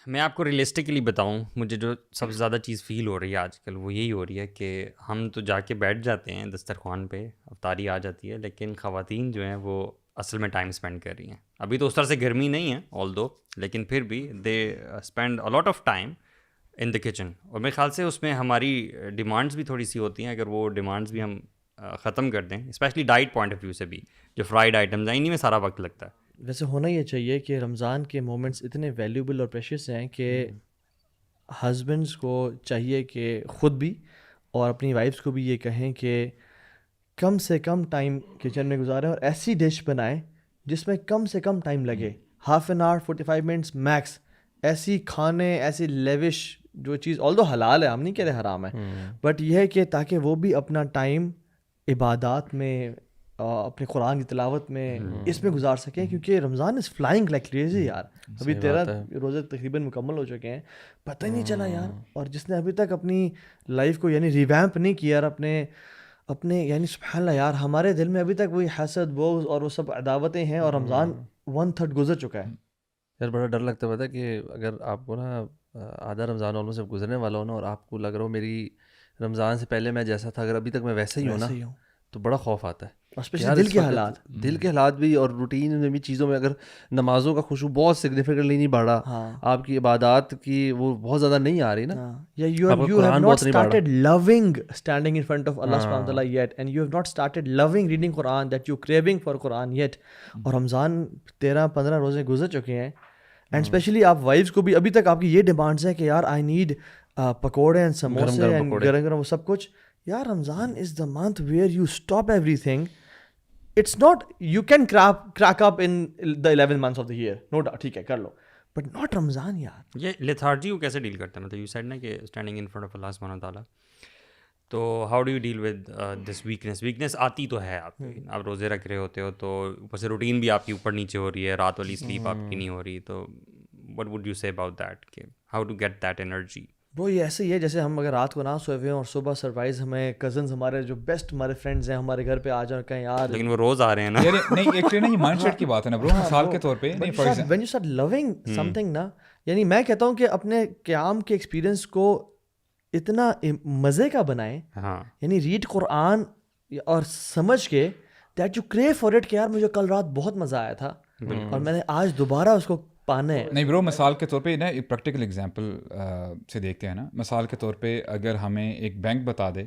میں آپ کو ریئلسٹکلی بتاؤں، مجھے جو سب سے زیادہ چیز فیل ہو رہی ہے آج کل وہ یہی ہو رہی ہے کہ ہم تو جا کے بیٹھ جاتے ہیں دسترخوان پہ، افطاری آ جاتی ہے، لیکن خواتین جو ہیں وہ اصل میں ٹائم اسپینڈ کر رہی ہیں. ابھی تو اس طرح سے گرمی نہیں ہے آل دو، لیکن پھر بھی they spend a lot of time in the kitchen. اور میرے خیال سے اس میں ہماری ڈیمانڈس بھی تھوڑی سی ہوتی ہیں. اگر وہ ڈیمانڈس بھی ہم ختم کر دیں، specially diet point of view سے بھی، جو فرائیڈ آئٹمز ہیں انہیں میں سارا وقت لگتا ہے. ویسے ہونا یہ چاہیے کہ رمضان کے مومنٹس اتنے ویلیوبل اور پریشیس ہیں کہ ہسبینڈس کو چاہیے کہ خود بھی اور اپنی وائفس کو بھی یہ کہیں کہ کم سے کم ٹائم کچن میں گزاریں اور ایسی ڈش بنائیں جس میں کم سے کم ٹائم لگے، half an hour 45 minutes max. ایسی کھانے، ایسی لیوش جو چیز آلدو حلال ہے، ہم نہیں کہہ رہے حرام ہے، بٹ یہ ہے کہ تاکہ وہ بھی اپنا ٹائم عبادات میں، اپنے قرآن کی تلاوت میں، اس میں گزار سکیں، کیونکہ رمضان از فلائنگ لائک کریزی یار. ابھی 13 روزے تقریباً مکمل ہو چکے ہیں، پتہ ہی نہیں چلا یار. اور جس نے ابھی تک اپنی لائف کو یعنی ریویمپ نہیں کیا اور اپنے یعنی سبحان اللہ یار، ہمارے دل میں ابھی تک وہی حسد، بغض اور وہ سب عداوتیں ہیں، اور رمضان 1/3 گزر چکا ہے. یار بڑا ڈر لگتا ہے، پتہ ہے کہ اگر آپ کو نا آدھا رمضان آلموسٹ اب گزرنے والا ہو نا، اور آپ کو لگ رہا ہو میری رمضان سے پہلے میں جیسا تھا اگر ابھی تک میں ویسا ہی ہوں نا، تو بڑا خوف آتا ہے. اسپیشلی دل کے حالات بھی اور روٹین میں بھی چیزوں میں، اگر نمازوں کا خشوع بہت سگنیفیکنٹلی نہیں بڑھا، آپ کی عبادات کی وہ بہت زیادہ نہیں آ رہی نا، یا you have not started loving standing in front of Allah subhanahu wa ta'ala yet, and you have not started loving reading Quran, that you craving for Quran yet. اور رمضان 13-15 روزے گزر چکے ہیں، اینڈ اسپیشلی آپ وائفس کو بھی ابھی تک آپ کی یہ ڈیمانڈس ہیں کہ یار I need pakode and samose and گرم گرم وہ سب کچھ. یار Ramzan is the month where you stop everything. It's not you can crack up in the 11 months of the year, no doubt, ٹھیک ہے کر لو, but not رمضان یار. یہ لیتھارجی کو کیسے ڈیل کرتے ہیں؟ مطلب یو سیڈ نا کہ standing in front of Allah سبحانہ وتعالیٰ، تو how do you deal with this weakness آتی تو ہے آپ کی، آپ روزے رکھ رہے ہوتے ہو تو اوپر سے روٹین بھی آپ کی اوپر نیچے ہو رہی ہے، رات والی سلیپ آپ کی نہیں ہو رہی، تو what would you say about that کہ how to get that energy? وہ یہ ایسے ہی ہے جیسے ہم اگر رات کو نہ سوئے ہوئے ہیں اور صبح سرپرائز ہمیں کزنز ہمارے جو بیسٹ ہمارے فرینڈز ہیں ہمارے گھر پہ آ جائیں کہیں یار، لیکن وہ روز آ رہے ہیں نا. نہیں ایک یہ مائنڈ سیٹ کی بات ہے نا برو، مثال کے طور پہ when you start loving something نا، یعنی میں کہتا ہوں کہ اپنے قیام کے ایکسپیرینس کو اتنا مزے کا بنائیں، یعنی ریڈ قرآن اور سمجھ کے that you crave for it کہ یار مجھے کل رات بہت مزہ آیا تھا اور میں نے آج دوبارہ اس کو پانا ہے. نہیں برو، مثال کے طور پہ نا ایک پریکٹیکل ایگزامپل سے دیکھتے ہیں نا. مثال کے طور پہ اگر ہمیں ایک بینک بتا دے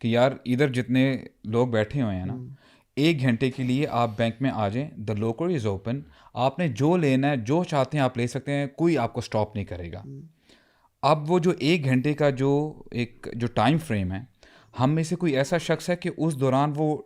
کہ یار ادھر جتنے لوگ بیٹھے ہوئے ہیں نا، 1 گھنٹے کے لیے آپ بینک میں آ جائیں، دا لوکر از اوپن، آپ نے جو لینا ہے جو چاہتے ہیں آپ لے سکتے ہیں، کوئی آپ کو اسٹاپ نہیں کرے گا. اب وہ جو 1 گھنٹے کا جو ٹائم فریم ہے، ہم میں سے کوئی ایسا شخص ہے کہ اس دوران وہ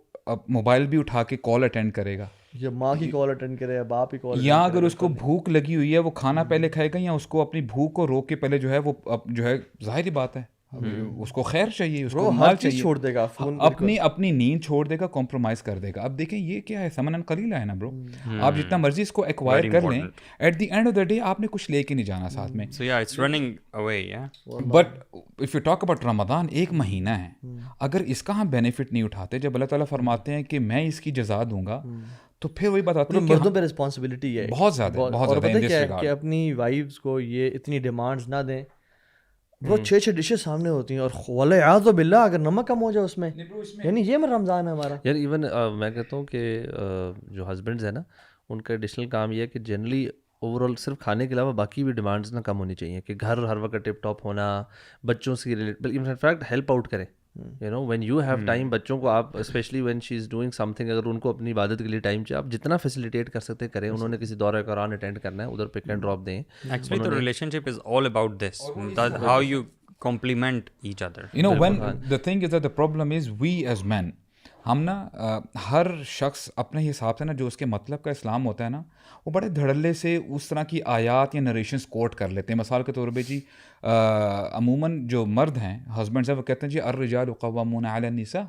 موبائل بھی اٹھا کے کال اٹینڈ کرے گا، یا ماں کی کال اٹینڈ کرے یا باپ کی کال، یا اگر اس کو بھوک لگی ہوئی ہے وہ کھانا پہلے کھائے گا، یا اس کو اپنی بھوک کو روک کے پہلے جو ہے وہ جو ہے ظاہری بات ہے اس کو خیر چاہیے، اس کو مال چاہیے، چھوڑ دے گا، اپنی نیند چھوڑ دے گا، کمپرومائز کر دے گا. اب دیکھیں یہ کیا ہے، ثمن قلیل ہے نا برو. آپ جتنا مرضی اس کو ایکوائر کر لیں، at the end of the day آپ نے کچھ لے کے نہیں جانا ساتھ میں. But if you talk about Ramzan, 1 مہینہ ہے، اگر اس کا ہم بینیفٹ نہیں اٹھاتے، جب اللہ تعالیٰ فرماتے ہیں کہ میں اس کی جزا دوں گا، تو پھر وہی بات آتی ہے کہ مردوں پہ رسپانسبلٹی ہے بہت زیادہ. اور پتہ کیا ہے کہ اپنی وائفز کو یہ اتنی ڈیمانڈز نہ دیں. وہ 6 ڈشز سامنے ہوتی ہیں اور والعیاذ باللہ اگر نمک کم ہو جائے اس میں، یعنی یہ میں رمضان ہے ہمارا. یار ایون میں کہتا ہوں کہ جو ہسبینڈز ہیں نا، ان کا ایڈیشنل کام یہ ہے کہ جنرلی اوور آل صرف کھانے کے علاوہ باقی بھی ڈیمانڈز نہ کم ہونی چاہیے، کہ گھر ہر وقت ٹپ ٹاپ ہونا، بچوں سے ریلیٹ، بلکہ ان فیکٹ ہیلپ آؤٹ کریں. You know when you have time, بچوں کو آپ specially when she is doing something, اگر ان کو اپنی عبادت کے لیے ٹائم چاہیے، آپ جتنا فیسیلیٹیٹ کر سکتے کریں. انہوں نے کسی دورہ قرآن اٹینڈ کرنا ہے، ادھر پک اینڈ ڈراپ دیں. Actually the relationship is all about this, how you complement each other. You know, when the thing is that the problem is we as men، ہم نا ہر شخص اپنے حساب سے نا جو اس کے مطلب کا اسلام ہوتا ہے نا، وہ بڑے دھڑلے سے اس طرح کی آیات یا نریشنز کوٹ کر لیتے ہیں. مثال کے طور پہ جی عموماً جو مرد ہیں، ہسبینڈز ہیں، وہ کہتے ہیں جی الرجال قوامون علی النساء،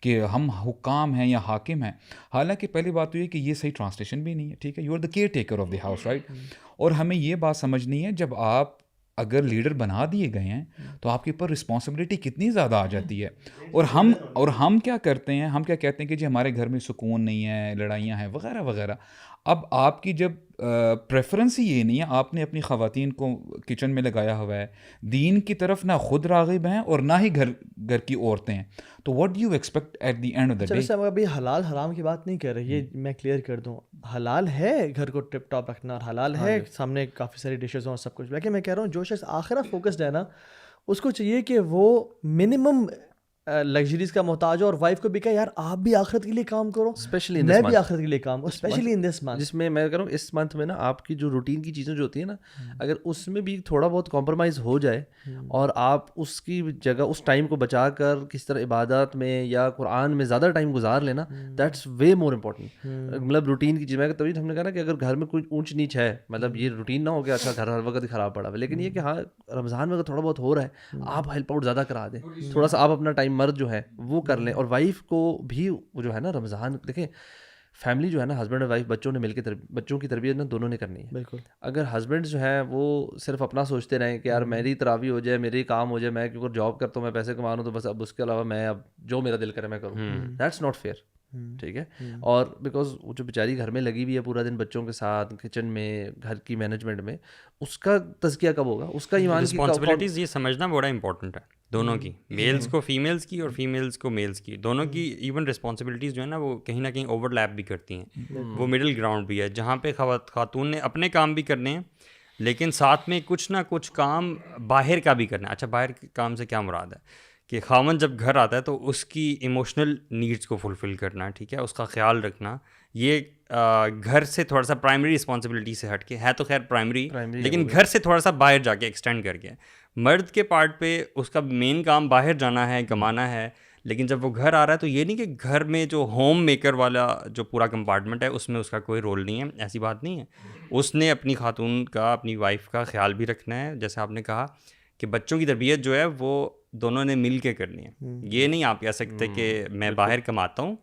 کہ ہم حکام ہیں یا حاکم ہیں. حالانکہ پہلی بات تو یہ کہ یہ صحیح ٹرانسلیشن بھی نہیں ہے. ٹھیک ہے، you are the caretaker of the house, right. اور ہمیں یہ بات سمجھنی ہے، جب آپ اگر لیڈر بنا دیے گئے ہیں تو آپ کے اوپر رسپانسبلٹی کتنی زیادہ آ جاتی ہے. اور ہم کیا کرتے ہیں، ہم کیا کہتے ہیں کہ جی ہمارے گھر میں سکون نہیں ہے، لڑائیاں ہیں وغیرہ وغیرہ. اب آپ کی جب پریفرنس ہی یہ نہیں ہے, آپ نے اپنی خواتین کو کچن میں لگایا ہوا ہے, دین کی طرف نہ خود راغب ہیں اور نہ ہی گھر کی عورتیں ہیں, تو what do you expect at the end of the day? ویسے ہم ابھی حلال حرام کی بات نہیں کر رہے, یہ میں کلیئر کر دوں, حلال ہے گھر کو ٹپ ٹاپ رکھنا اور حلال ہے سامنے کافی ساری ڈشز اور سب کچھ, لیکن میں کہہ رہا ہوں جو شخص آخرت فوکسڈ ہے نا, اس کو چاہیے کہ وہ منیمم لگژریز کا محتاج ہو, اور وائف کو بھی کہا یار آپ بھی آخرت کے لیے کام کرو, اسپیشلی میں بھی آخرت کے لیے کام کروں, اسپیشلی ان دس منتھ, جس میں میں کہہ رہا ہوں اس منتھ میں نا آپ کی جو روٹین کی چیزیں جو ہوتی ہیں نا, اگر اس میں بھی تھوڑا بہت کمپرومائز ہو جائے اور آپ اس کی جگہ اس ٹائم کو بچا کر کس طرح عبادات میں یا قرآن میں زیادہ ٹائم گزار لینا, دیٹس وے مور امپورٹنٹ. مطلب روٹین کی چیز میں تبھی ہم نے کہا نا کہ اگر گھر میں کوئی اونچ نیچ ہے, مطلب یہ روٹین نہ ہو گیا اچھا گھر ہر وقت ہی خراب پڑا ہوا, لیکن یہ کہ ہاں رمضان میں اگر تھوڑا بہت ہو رہا ہے آپ ہیلپ آؤٹ زیادہ کرا دیں, تھوڑا سا آپ اپنا ٹائم مرد جو ہے وہ کر لیں, اور وائف کو بھی وہ جو ہے نا رمضان دیکھیں فیملی جو ہے نا ہسبینڈ اور وائف بچوں نے مل کے بچوں کی تربیت نا دونوں نے کرنی ہے. بالکل. اگر ہسبینڈ جو ہیں وہ صرف اپنا سوچتے رہیں کہ یار میری تراویح ہو جائے, میری کام ہو جائے, میں کیونکہ جاب کرتا ہوں میں پیسے کما رہا ہوں تو بس اب اس کے علاوہ میں اب جو میرا دل کرے میں کروں, دیٹس ناٹ فیئر. ٹھیک ہے, اور بیکاز وہ جو بیچاری گھر میں لگی ہوئی ہے پورا دن بچوں کے ساتھ کچن میں گھر کی مینجمنٹ میں, اس کا تزکیہ کب ہوگا, اس کا ایمان کی رسپانسبلٹیز یہ سمجھنا بڑا امپورٹنٹ ہے دونوں کی, میلز کو فیمیلز کی اور فیمیلز کو میلز کی, دونوں کی ایون رسپانسبلٹیز جو ہے نا وہ کہیں نہ کہیں اوور لیپ بھی کرتی ہیں, وہ مڈل گراؤنڈ بھی ہے جہاں پہ خاتون نے اپنے کام بھی کرنے ہیں لیکن ساتھ میں کچھ نہ کچھ کام باہر کا بھی کرنا ہے. اچھا باہر کے کام سے کیا مراد ہے کہ خاوند جب گھر آتا ہے تو اس کی ایموشنل نیڈس کو فلفل کرنا, ٹھیک ہے, اس کا خیال رکھنا, یہ گھر سے تھوڑا سا پرائمری رسپانسبلٹی سے ہٹ کے ہے, تو خیر پرائمری لیکن گھر سے تھوڑا سا باہر جا کے ایکسٹینڈ کر کے. مرد کے پارٹ پہ اس کا مین کام باہر جانا ہے, کمانا ہے, لیکن جب وہ گھر آ رہا ہے تو یہ نہیں کہ گھر میں جو ہوم میکر والا جو پورا کمپارٹمنٹ ہے اس میں اس کا کوئی رول نہیں ہے, ایسی بات نہیں ہے. اس نے اپنی خاتون کا, اپنی وائف کا خیال بھی رکھنا ہے, جیسے آپ نے کہا کہ بچوں کی تربیت جو ہے وہ دونوں نے مل کے کرنی ہے. یہ نہیں آپ کہہ سکتے کہ میں باہر کماتا ہوں,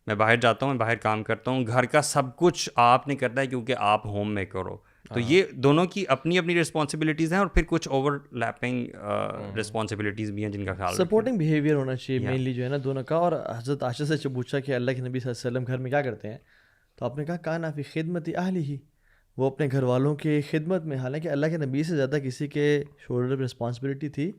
میں باہر جاتا ہوں, میں باہر کام کرتا ہوں, گھر کا سب کچھ آپ نے کرنا ہے کیونکہ آپ ہوم میکر ہو. تو یہ دونوں کی اپنی اپنی رسپانسبلٹیز ہیں اور پھر کچھ اوور لیپنگ رسپانسبلٹیز بھی ہیں جن کا خیال سپورٹنگ بیہیویئر ہونا چاہیے مینلی جو ہے نا دونوں کا. اور حضرت عائشہ سے جب پوچھا کہ اللہ کے نبی صلی اللہ علیہ وسلم گھر میں کیا کرتے ہیں, تو آپ نے کہا کانا فی خدمت اہلہ ہی, وہ اپنے گھر والوں کی خدمت میں, حالانکہ اللہ کے نبی سے زیادہ کسی کے شولڈر پہ رسپانسبلٹی تھی.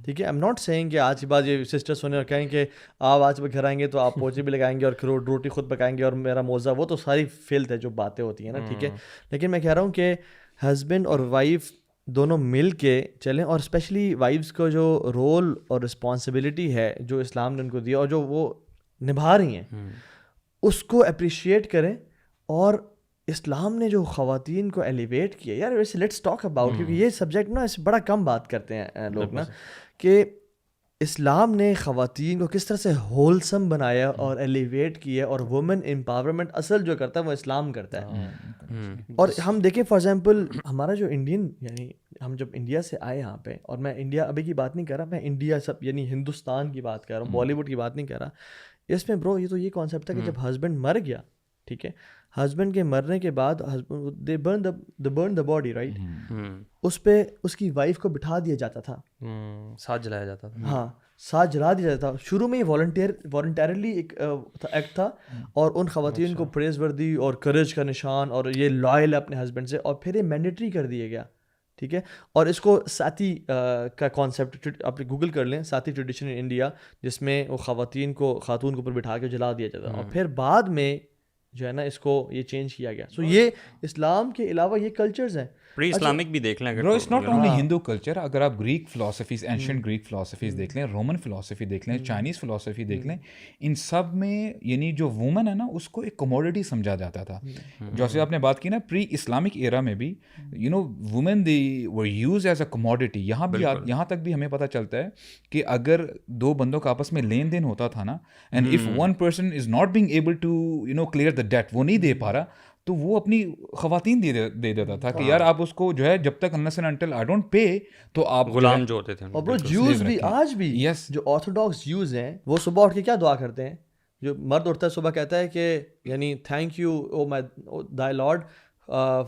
ٹھیک ہے, ایم ناٹ سیئنگ کہ آج کے بعد یہ سسٹرس ہونے اور کہیں کہ آپ آج گھر آئیں گے تو آپ پوچھے بھی لگائیں گے اور روٹی خود پکائیں گے اور میرا موزہ, وہ تو ساری فیلڈ ہے جو باتیں ہوتی ہیں نا. ٹھیک ہے, لیکن میں کہہ رہا ہوں کہ ہسبینڈ اور وائف دونوں مل کے چلیں, اور اسپیشلی وائفس کو جو رول اور رسپانسبلٹی ہے جو اسلام نے ان کو دیا اور جو وہ نبھا رہی ہیں اس کو اپریشیٹ کریں. اور اسلام نے جو خواتین کو ایلیویٹ کیا, یار ویسے لیٹس ٹاک اباؤٹ, کیونکہ یہ سبجیکٹ نا اس بڑا کم بات کرتے ہیں لوگ نا, کہ اسلام نے خواتین کو کس طرح سے ہولسم بنایا اور ایلیویٹ کیا, اور وومن امپاورمنٹ اصل جو کرتا ہے وہ اسلام کرتا ہے. اور ہم دیکھیں فار ایگزامپل ہمارا جو انڈین, یعنی ہم جب انڈیا سے آئے یہاں پہ, اور میں انڈیا ابھی کی بات نہیں کر رہا, میں انڈیا سب یعنی ہندوستان کی بات کر رہا ہوں, بالی ووڈ کی بات نہیں کر رہا. اس میں برو یہ تو یہ کانسیپٹ تھا کہ جب ہسبینڈ مر گیا, ٹھیک ہے, ہسبینڈ کے مرنے کے بعد دے برن دا باڈی رائٹ, اس پہ اس کی وائف کو بٹھا دیا جاتا تھا, ساتھ جلایا جاتا تھا. ہاں ساتھ جلا دیا جاتا تھا. شروع میں یہ والنٹیرلی ایک ایکٹ تھا, اور ان خواتین کو پریز وردی اور کریج کا نشان اور یہ لائل اپنے ہسبینڈ سے, اور پھر یہ مینڈیٹری کر دیا گیا. ٹھیک ہے, اور اس کو ساتھی کا کانسیپٹ آپ گوگل کر لیں, ساتھی ٹریڈیشن ان انڈیا, جس میں وہ خاتون کو اوپر بٹھا کے جلا دیا جاتا, اور پھر بعد میں جو ہے نا اس کو یہ چینج کیا گیا. سو یہ اسلام کے علاوہ یہ کلچرز ہیں, پری اسلامک بھی دیکھ لیں. Bro it's not only Hindu culture, اگر آپ Greek philosophies, ancient Greek philosophies دیکھ لیں, رومن فلاسفی دیکھ لیں, چائنیز فلاسفی دیکھ لیں, ان سب میں یعنی جو وومن ہے نا اس کو ایک کموڈٹی سمجھا جاتا تھا. جیسے آپ نے بات کی نا پری اسلامک ایرا میں بھی you know women they were used as a commodity. یہاں تک بھی ہمیں پتہ چلتا ہے کہ اگر دو بندوں کا آپس میں لین دین ہوتا تھا نا, and if one person is not being able to you know clear the debt, وہ نہیں دے پا رہا, تو وہ اپنی خواتین دے دیتا تھا کہ یار آپ اس کو جو ہے جب تک unless and until I don't pay تو آپ غلام جو ہوتے تھے. اور برو جوز بھی آج بھی جو آرتھوڈاکس جوز ہیں وہ صبح اٹھ کے کیا دعا کرتے ہیں, جو مرد اٹھتا ہے صبح کہتا ہے کہ یعنی thank you O my thy Lord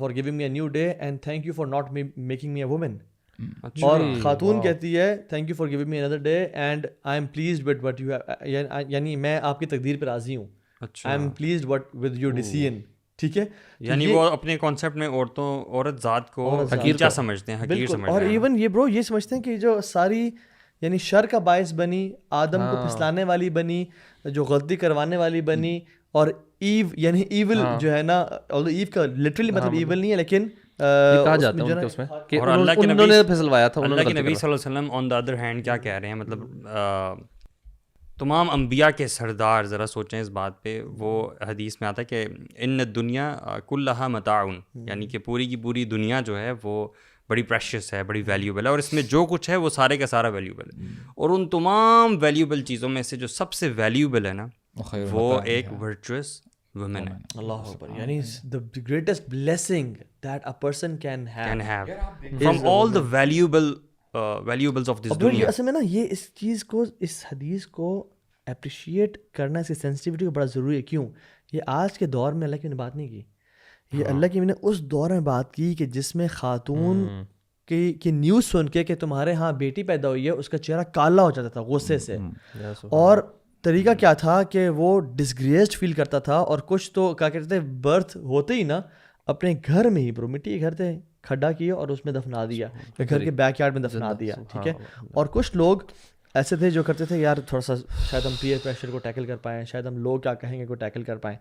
for giving me a new day and thank you for not making me a woman. اور خاتون کہتی ہے thank you for giving me another day and I am pleased with what you have, یعنی میں آپ کی تقدیر پر راضی ہوں, I am pleased with your decision. ٹھیک ہے. یعنی وہ اپنے کانسیپٹ میں عورت ذات کو حقیر سمجھتے ہیں, حقیر سمجھتے ہیں. اور ایون یہ برو یہ سمجھتے ہیں کہ جو ساری یعنی شر کا باعث بنی, آدم کو پھسلانے والی بنی, جو غلطی کروانے والی بنی, اور ایو یعنی ایول جو ہے نا, ایو کا لٹرلی مطلب ایول نہیں ہے لیکن کہا جاتا ہے اس میں کہ انہوں نے پھسلوایا تھا. اللہ کے نبی صلی اللہ علیہ وسلم آن دا ادر ہینڈ کیا کہہ رہے ہیں, مطلب تمام انبیاء کے سردار, ذرا سوچیں اس بات پہ. وہ حدیث میں آتا ہے کہ ان الدنیا کلھا متاع, یعنی کہ پوری کی پوری دنیا جو ہے وہ بڑی پریشیس ہے, بڑی ویلیوبل ہے, اور اس میں جو کچھ ہے وہ سارے کا سارا ویلیوبل ہے. اور ان تمام ویلیوبل چیزوں میں سے جو سب سے ویلیوبل ہے نا, وہ ایک ورچوئس وومن ہے. اللہ اکبر. یعنی the greatest blessing that a person can have from all the valuables of this دنیا. اصل میں نا یہ اس چیز کو, اس حدیث کو اپریشیٹ کرنا, اس کی سینسٹیوٹی کو بڑا ضروری ہے. کیوں؟ یہ آج کے دور میں اللہ کی نے بات نہیں کی, یہ اللہ کی نے اس دور میں بات کی کہ جس میں خاتون کی نیوز سن کے کہ تمہارے ہاں بیٹی پیدا ہوئی ہے, اس کا چہرہ کالا ہو جاتا تھا غصے سے. اور طریقہ کیا تھا کہ وہ ڈسگریسڈ فیل کرتا تھا, اور کچھ تو کیا کہتے تھے برتھ ہوتے ہی نا اپنے گھر میں ہی, برو مٹی کے گھر تھے, کھڈا کیا اور اس میں دفنا دیا, یا گھر کے بیک یارڈ میں دفنا دیا. ٹھیک ہے. اور کچھ لوگ ایسے تھے جو کرتے تھے یار تھوڑا سا شاید ہم پیئر پریشر کو ٹیکل کر پائیں, شاید ہم لوگ کیا کہیں گے کو ٹیکل کر پائیں.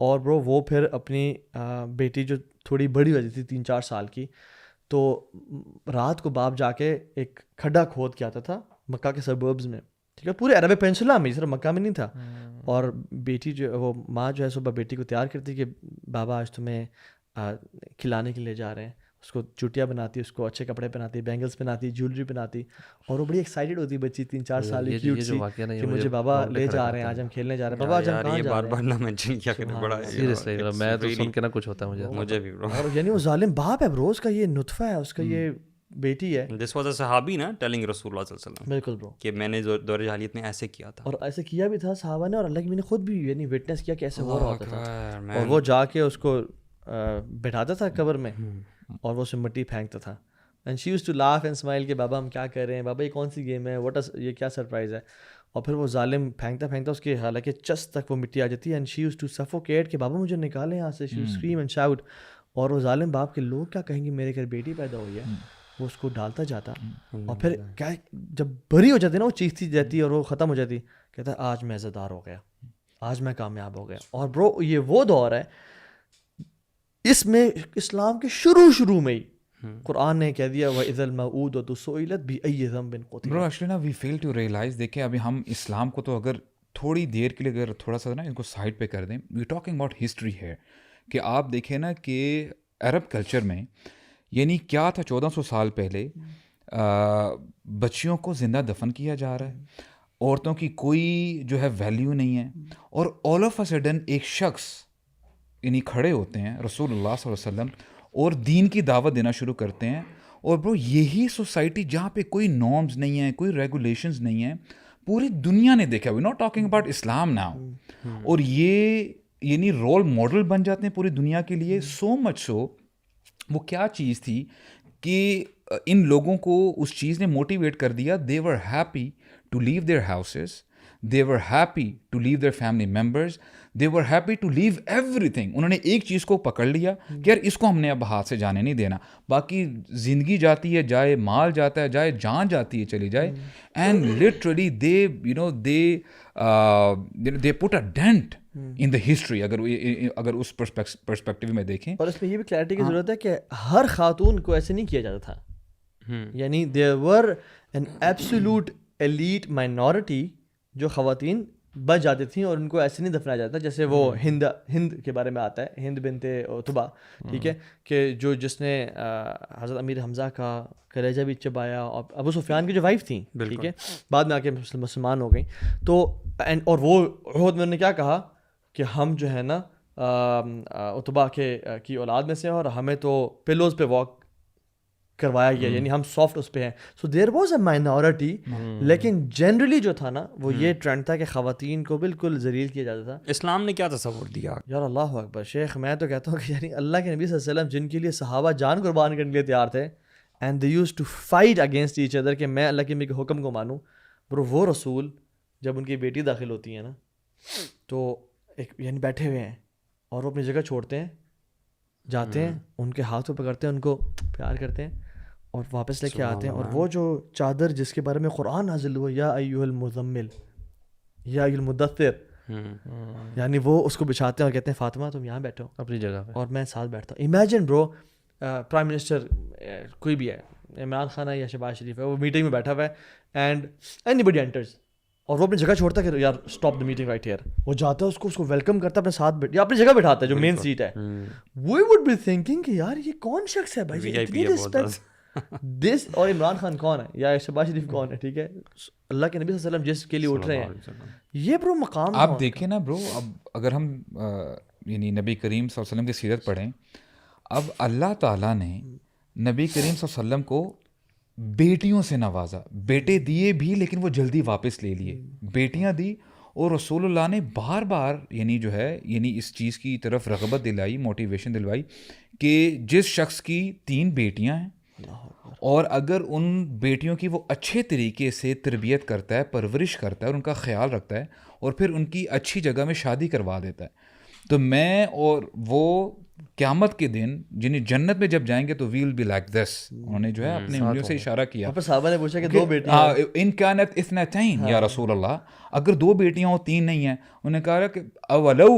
اور برو وہ پھر اپنی بیٹی جو تھوڑی بڑی ہو جاتی تھی 3-4 سال کی, تو رات کو باپ جا کے ایک کھڈا کھود کے آتا تھا مکہ کے سربربز میں. ٹھیک ہے, پورے عرب پینسولا میں, صرف مکہ میں نہیں تھا. اور بیٹی جو وہ ماں جو ہے صبح بیٹی کو تیار کرتی کہ بابا آج تمہیں کھلانے کے لیے جا رہے ہیں. اس کو چوٹیاں بناتی, اس کو اچھے کپڑے پہناتی, بینگلس پہناتی, جیولری پہناتی, اور وہ بڑی ایکسائٹیڈ ہوتی بچی 3-4 سال کی کیوٹ سی کہ مجھے بابا لے جا رہے ہیں, آج ہم کھیلنے جا رہے ہیں. بابا آج ہم کہاں جا رہے ہیں؟ بار بار نہ مینشن کیا کرے, بڑا سیریسلی میں تو سن کے نہ کچھ ہوتا ہے مجھے بھی برو. اور یعنی وہ ظالم باپ ہے برو, اس کا یہ نطفہ ہے, اس کا یہ بیٹی ہے. دس واز اے صحابی نا ٹیلنگ رسول اللہ صلی اللہ علیہ وسلم, بالکل برو, کہ میں نے دور جاہلیت میں ایسے کیا تھا, اور ایسے کیا بھی تھا صحابہ نے, اور اللہ کی نے خود بھی یعنی وٹنس کیا کہ ایسے ہو رہا ہوتا تھا. اور وہ جا کے اس کو بٹھاتا تھا قبر میں, اور وہ اسے مٹی پھینکتا تھا. And she used to laugh and smile کہ بابا ہم کیا کر رہے ہیں, بابا یہ کون سی گیم ہے, یہ کیا سرپرائز ہے. اور پھر وہ ظالم پھینکتا اس کے حالانکہ چست تک وہ مٹی آ جاتی ہے. اینڈ شی یوزڈ ٹو سفوکیٹ کہ بابا مجھے نکالیں یہاں سے. شی اسکریم اینڈ شاؤٹ. اور وہ ظالم باپ کے لوگ کیا کہیں گے, میرے گھر بیٹی پیدا ہوئی ہے, وہ اس کو ڈالتا جاتا. اور پھر کیا جب بری ہو جاتی نا, وہ چیختی جاتی اور وہ ختم ہو جاتی, کہتا ہے آج میں عزت دار ہو گیا, آج میں کامیاب ہو گیا. اور برو یہ وہ دور ہے, اس میں اسلام کے شروع میں ہی قرآن نے کہہ دیا وَإِذَا الْمَوْءُودَةُ سُئِلَتْ بِأَيِّ ذَنبٍ قُتِلَتْ. برو ایکچولی نا وی فیل ٹو ریئلائز. دیکھیں ابھی ہم اسلام کو تو اگر تھوڑی دیر کے لیے اگر تھوڑا سا نا ان کو سائڈ پہ کر دیں, وی ٹاکنگ اباؤٹ ہسٹری ہے, کہ آپ دیکھیں نا کہ عرب کلچر میں یعنی کیا تھا 1400 سال پہلے, بچیوں کو زندہ دفن کیا جا رہا ہے, عورتوں کی کوئی جو ہے ویلیو نہیں ہے. اور آل آف اے سڈن ایک شخص یعنی کھڑے ہوتے ہیں رسول اللہ صلی اللہ علیہ وسلم, اور دین کی دعوت دینا شروع کرتے ہیں. اور برو یہی سوسائٹی جہاں پہ کوئی نارمز نہیں ہیں, کوئی ریگولیشنز نہیں ہیں, پوری دنیا نے دیکھا. We not talking about Islam now. اور یہ یعنی رول ماڈل بن جاتے ہیں پوری دنیا کے لیے. سو مچ سو وہ کیا چیز تھی کہ ان لوگوں کو اس چیز نے موٹیویٹ کر دیا. They were happy to leave their houses, they were happy to leave their family members, they were happy to leave everything. انہوں نے ایک چیز کو پکڑ لیا کہ یار اس کو ہم نے اب ہاتھ سے جانے نہیں دینا, باقی زندگی جاتی ہے جائے, مال جاتا ہے جائے, جان جاتی ہے چلی جائے. and literally they you know they put a dent in the history اگر اس پرسپیکٹیو میں دیکھیں. اور اس میں یہ بھی کلیئرٹی کی ضرورت ہے کہ ہر خاتون کو ایسے نہیں کیا جاتا تھا. یعنی there were an absolute elite minority جو خواتین بچ جاتی تھیں اور ان کو ایسے نہیں دفنایا جاتا. جیسے وہ ہند کے بارے میں آتا ہے, ہند بنت عتبہ, ٹھیک ہے, کہ جس نے حضرت امیر حمزہ کا کلیجہ بھی چبایا, اور ابو سفیان کی جو وائف تھیں, ٹھیک ہے, بعد میں آ کے مسلمان ہو گئیں. تو اور وہ عہد میں نے کیا کہا کہ ہم جو ہے نا عتبہ کی اولاد میں سے ہیں, اور ہمیں تو پلوز پہ واک کروایا گیا, یعنی ہم سافٹ اس پہ ہیں. سو دیر واز اے مائنورٹی, لیکن جنرلی جو تھا نا وہ یہ ٹرینڈ تھا کہ خواتین کو بالکل ذلیل کیا جاتا تھا. اسلام نے کیا تصور دیا یار, اللہ اکبر شیخ, میں تو کہتا ہوں کہ یعنی اللہ کے نبی صلی اللہ علیہ وسلم جن کے لیے صحابہ جان قربان کرنے کے لیے تیار تھے, and they used to fight against each other کہ میں اللہ کے نبی کے حکم کو مانوں. برو وہ رسول جب ان کی بیٹی داخل ہوتی ہے نا, تو ایک یعنی بیٹھے ہوئے ہیں اور وہ اپنی جگہ چھوڑتے ہیں جاتے ہیں ان کے ہاتھ پہ پکڑتے ہیں, ان کو پیار کرتے ہیں اور واپس لے کے آتے ہیں. اور وہ جو چادر جس کے بارے میں قرآن نازل ہوا, یا ایھا المزمل یا ایھا المدثر, یعنی وہ اس کو بچھاتے ہیں اور کہتے ہیں فاطمہ تم یہاں بیٹھو اپنی جگہ پہ, اور میں ساتھ بیٹھتا ہوں. امیجن برو, پرائم منسٹر کوئی بھی ہے, عمران خان ہے یا شہباز شریف ہے, وہ میٹنگ میں بیٹھا ہوا ہے اینڈ اینی بڈی انٹرز, اور وہ اپنی جگہ چھوڑتا ہے کہ یار stop the meeting right here. وہ جاتا ہے اس کو ویلکم کرتا ہے اپنے ساتھ, یا اپنی جگہ بٹھاتا ہے جو مین سیٹ ہے. وی وڈ بی تھنکنگ کہ یار یہ کون شخص ہے بھائی, اتنی رسپیکٹ دس. اور عمران خان کون ہے یا شہباز شریف کون ہے, ٹھیک ہے, اللہ کے نبی صلی اللہ علیہ وسلم جس کے لیے اٹھ رہے ہیں, یہ برو مقام. آپ دیکھیں نا برو, اب اگر ہم یعنی نبی کریم صلی اللہ علیہ وسلم کی سیرت پڑھیں, اب اللہ تعالیٰ نے نبی کریم صلی اللہ علیہ وسلم کو بیٹیوں سے نوازا. بیٹے دیے بھی لیکن وہ جلدی واپس لے لیے, بیٹیاں دی, اور رسول اللہ نے بار بار یعنی جو ہے یعنی اس چیز کی طرف رغبت دلائی, موٹیویشن دلوائی کہ جس شخص کی 3 بیٹیاں ہیں اور اگر ان بیٹیوں کی وہ اچھے طریقے سے تربیت کرتا ہے, پرورش کرتا ہے اور ان کا خیال رکھتا ہے اور پھر ان کی اچھی جگہ میں شادی کروا دیتا ہے, تو میں اور وہ قیامت کے دن یعنی جنت میں جب جائیں گے تو وی ول بی لائک دس. انہوں نے جو ہے اپنے انگلیوں سے اشارہ کیا. صحابہ نے پوچھا کہ 2 بیٹیاں, ان کانت اثنتین یا رسول اللہ, اگر 2 بیٹیاں ہوں 3 نہیں ہیں. انہوں نے کہا کہ اولو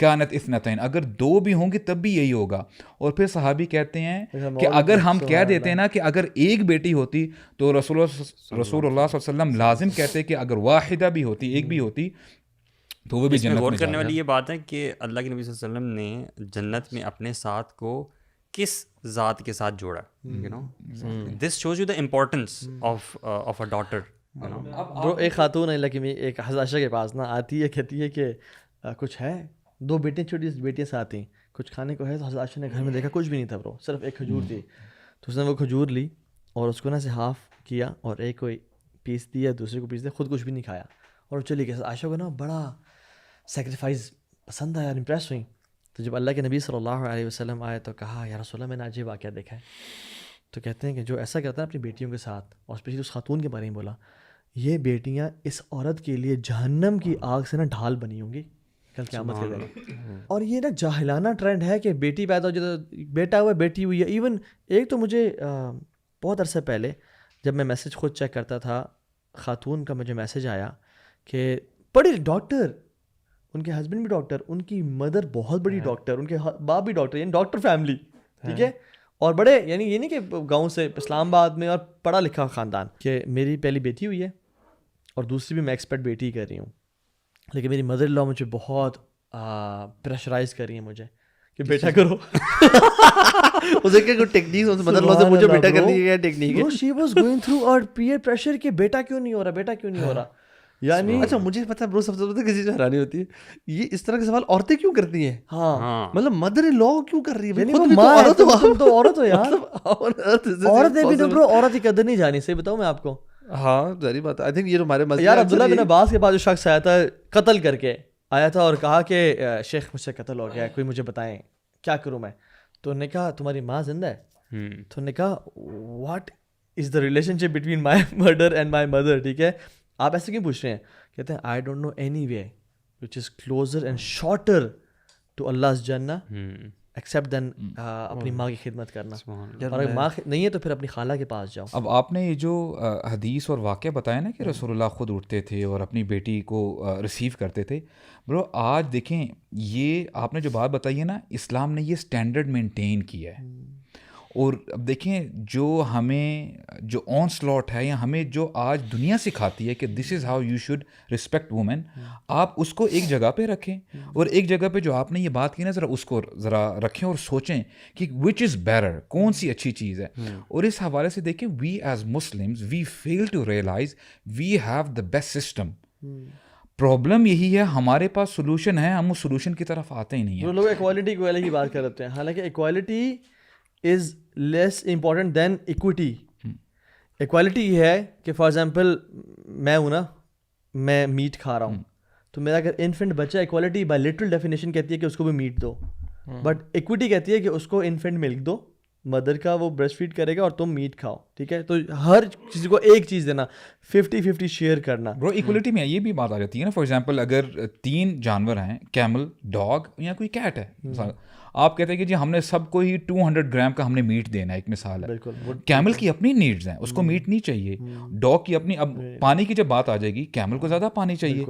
کانت اثنتین, اگر 2 بھی ہوں گی تب بھی یہی ہوگا. اور پھر صحابی کہتے ہیں کہ اگر ہم کہہ دیتے ہیں نا کہ اگر 1 بیٹی ہوتی تو رسول اللہ صلی اللہ علیہ وسلم لازم کہتے کہ اگر واحدہ بھی ہوتی, 1 بھی ہوتی, تو وہ بھی جنت میں. غور کرنے والی یہ بات ہے کہ اللہ کے نبی صلی اللہ علیہ وسلم نے جنت میں اپنے ساتھ کو کس ذات کے ساتھ جوڑا. You know this shows you the importance of a daughter. Bro ایک خاتون اللہ کی ایک حضرت عائشہ کے پاس نا آتی ہے, کہتی ہے کہ کچھ ہے, 2 بیٹیاں چھوٹی بیٹیاں سے آتی ہیں, کچھ کھانے کو ہے. تو حضرت عائشہ نے گھر میں دیکھا کچھ بھی نہیں تھا برو, صرف ایک کھجور تھی. تو اس نے وہ کھجور لی اور اس کو نا سے ہاف کیا اور ایک کو پیس دیا, دوسرے کو پیس دیا, خود کچھ بھی نہیں کھایا اور چلی گئی. عائشہ کو نا بڑا سیکریفائز پسند آیا, امپریس ہوئی. تو جب اللہ کے نبی صلی اللہ علیہ وسلم آئے تو کہا یا رسول اللہ میں نے آج یہ واقعہ دیکھا ہے. تو کہتے ہیں کہ جو ایسا کرتا ہے اپنی بیٹیوں کے ساتھ, اور اسپیشلی اس خاتون کے بارے میں بولا, یہ بیٹیاں اس عورت کے لیے جہنم کی آگ سے نا ڈھال بنی ہوں گی کل قیامت کے دن. اور یہ نا جاہلانہ ٹرینڈ ہے کہ بیٹی پیدا ہو جائے تو بیٹا ہوا بیٹی ہوئی ہے. ایون ایک تو مجھے بہت عرصے پہلے جب میں میسج خود چیک کرتا تھا, خاتون کا مجھے میسج آیا کہ بڑی ڈاکٹر, ان کے ہسبینڈ بھی ڈاکٹر, ان کی مدر بہت بڑی ڈاکٹر, ان کے باپ بھی ڈاکٹر, یعنی ڈاکٹر فیملی, ٹھیک ہے, اور بڑے یعنی یہ نہیں کہ گاؤں سے اسلام آباد میں, اور پڑھا لکھا خاندان. کہ میری پہلی بیٹی ہوئی ہے اور دوسری بھی میں ایکسپیکٹ بیٹی کر رہی ہوں, لیکن میری مدر لا مجھے بہت پریشرائز کر رہی ہیں مجھے کہ بیٹا کرو. اسے کیا کوئی ٹیکنیک مدر لا سے مجھے بیٹا کرنے کی کیا ٹیکنیک ہے. شی واز گوئنگ تھرو اور پیئر پریشر کہ بیٹا کیوں نہیں ہو رہا, بیٹا کیوں نہیں ہو رہا. یعنی اچھا مجھے پتا ہے برو, سب سے زیادہ کسی چیز حیرانی ہوتی ہے, یہ اس طرح کے سوال عورتیں کیوں کرتی ہیں. ہاں مطلب مدر لا کیوں کر رہی ہے, تو عورت ہو یار, عورت نے بھی تو عورت کی قدر نہیں جانی. صحیح بتاؤں میں آپ کو. ہاں ظاہری بات ہے. آئی تھنک یہ ہمارے مسجد یار عبداللہ بن عباس کے پاس جو شخص آیا تھا قتل کر کے آیا تھا اور کہا کہ شیخ مجھ سے قتل ہو گیا, کوئی مجھے بتائیں کیا کروں میں. تو انہوں نے کہا تمہاری ماں زندہ ہے. تو انہوں نے کہا what is the relation ship between my murder and my mother. ٹھیک ہے, آپ ایسے کیوں پوچھ رہے ہیں. کہتے ہیں I don't know any way which is closer and shorter to Allah's جنہ ایکسیپٹ دین اپنی ماں کی خدمت کرنا. اور اگر ماں نہیں ہے تو پھر اپنی خالہ کے پاس جاؤ. اب آپ نے یہ جو حدیث اور واقعہ بتایا نا کہ رسول اللہ خود اٹھتے تھے اور اپنی بیٹی کو ریسیو کرتے تھے, برو آج دیکھیں یہ آپ نے جو بات بتائی ہے نا, اسلام نے یہ اسٹینڈرڈ مینٹین کیا ہے. اور اب دیکھیں جو ہمیں جو آن سلاٹ ہے یا ہمیں جو آج دنیا سکھاتی ہے کہ this is how you should respect women, آپ اس کو ایک جگہ پہ رکھیں, اور ایک جگہ پہ جو آپ نے یہ بات کی نا ذرا اس کو ذرا رکھیں اور سوچیں کہ وچ از بیٹر, کون سی اچھی چیز ہے. اور اس حوالے سے دیکھیں we as Muslims we fail to realise we have the best system. Problem یہی ہے, ہمارے پاس سولوشن ہے, ہم اس سولوشن کی طرف آتے ہی نہیں ہیں. لوگ ایکوالٹی کی بات کر رہے ہیں, حالانکہ ایکوالٹی از لیس امپورٹنٹ دین ایکوٹی. ایکوالٹی یہ ہے کہ فار ایگزامپل میں ہوں نا, میں میٹ کھا رہا ہوں, تو میرا اگر انفینٹ بچہ, ایکوالٹی بائی لٹرل ڈیفینیشن کہتی ہے کہ اس کو بھی میٹ دو, بٹ ایکوٹی کہتی ہے کہ اس کو انفینٹ ملک دو, مدر کا وہ بریسٹ فیڈ کرے گا اور تم میٹ کھاؤ. ٹھیک ہے, تو ہر کسی کو ایک چیز دینا, 50-50 شیئر کرنا. برو ایکولیٹی میں یہ بھی بات آ جاتی ہے نا, فار ایگزامپل اگر 3 جانور ہیں, کیمل, ڈاگ یا کوئی کیٹ ہے, آپ کہتے ہیں کہ جی ہم نے سب کو ہی 200 گرام کا ہم نے میٹ دینا ہے, ایک مثال ہے. بالکل. کیمل کی اپنی نیڈز ہیں, اس کو میٹ نہیں چاہیے. ڈاگ کی اپنی, اب پانی کی جب بات آ جائے گی, کیمل کو زیادہ پانی چاہیے.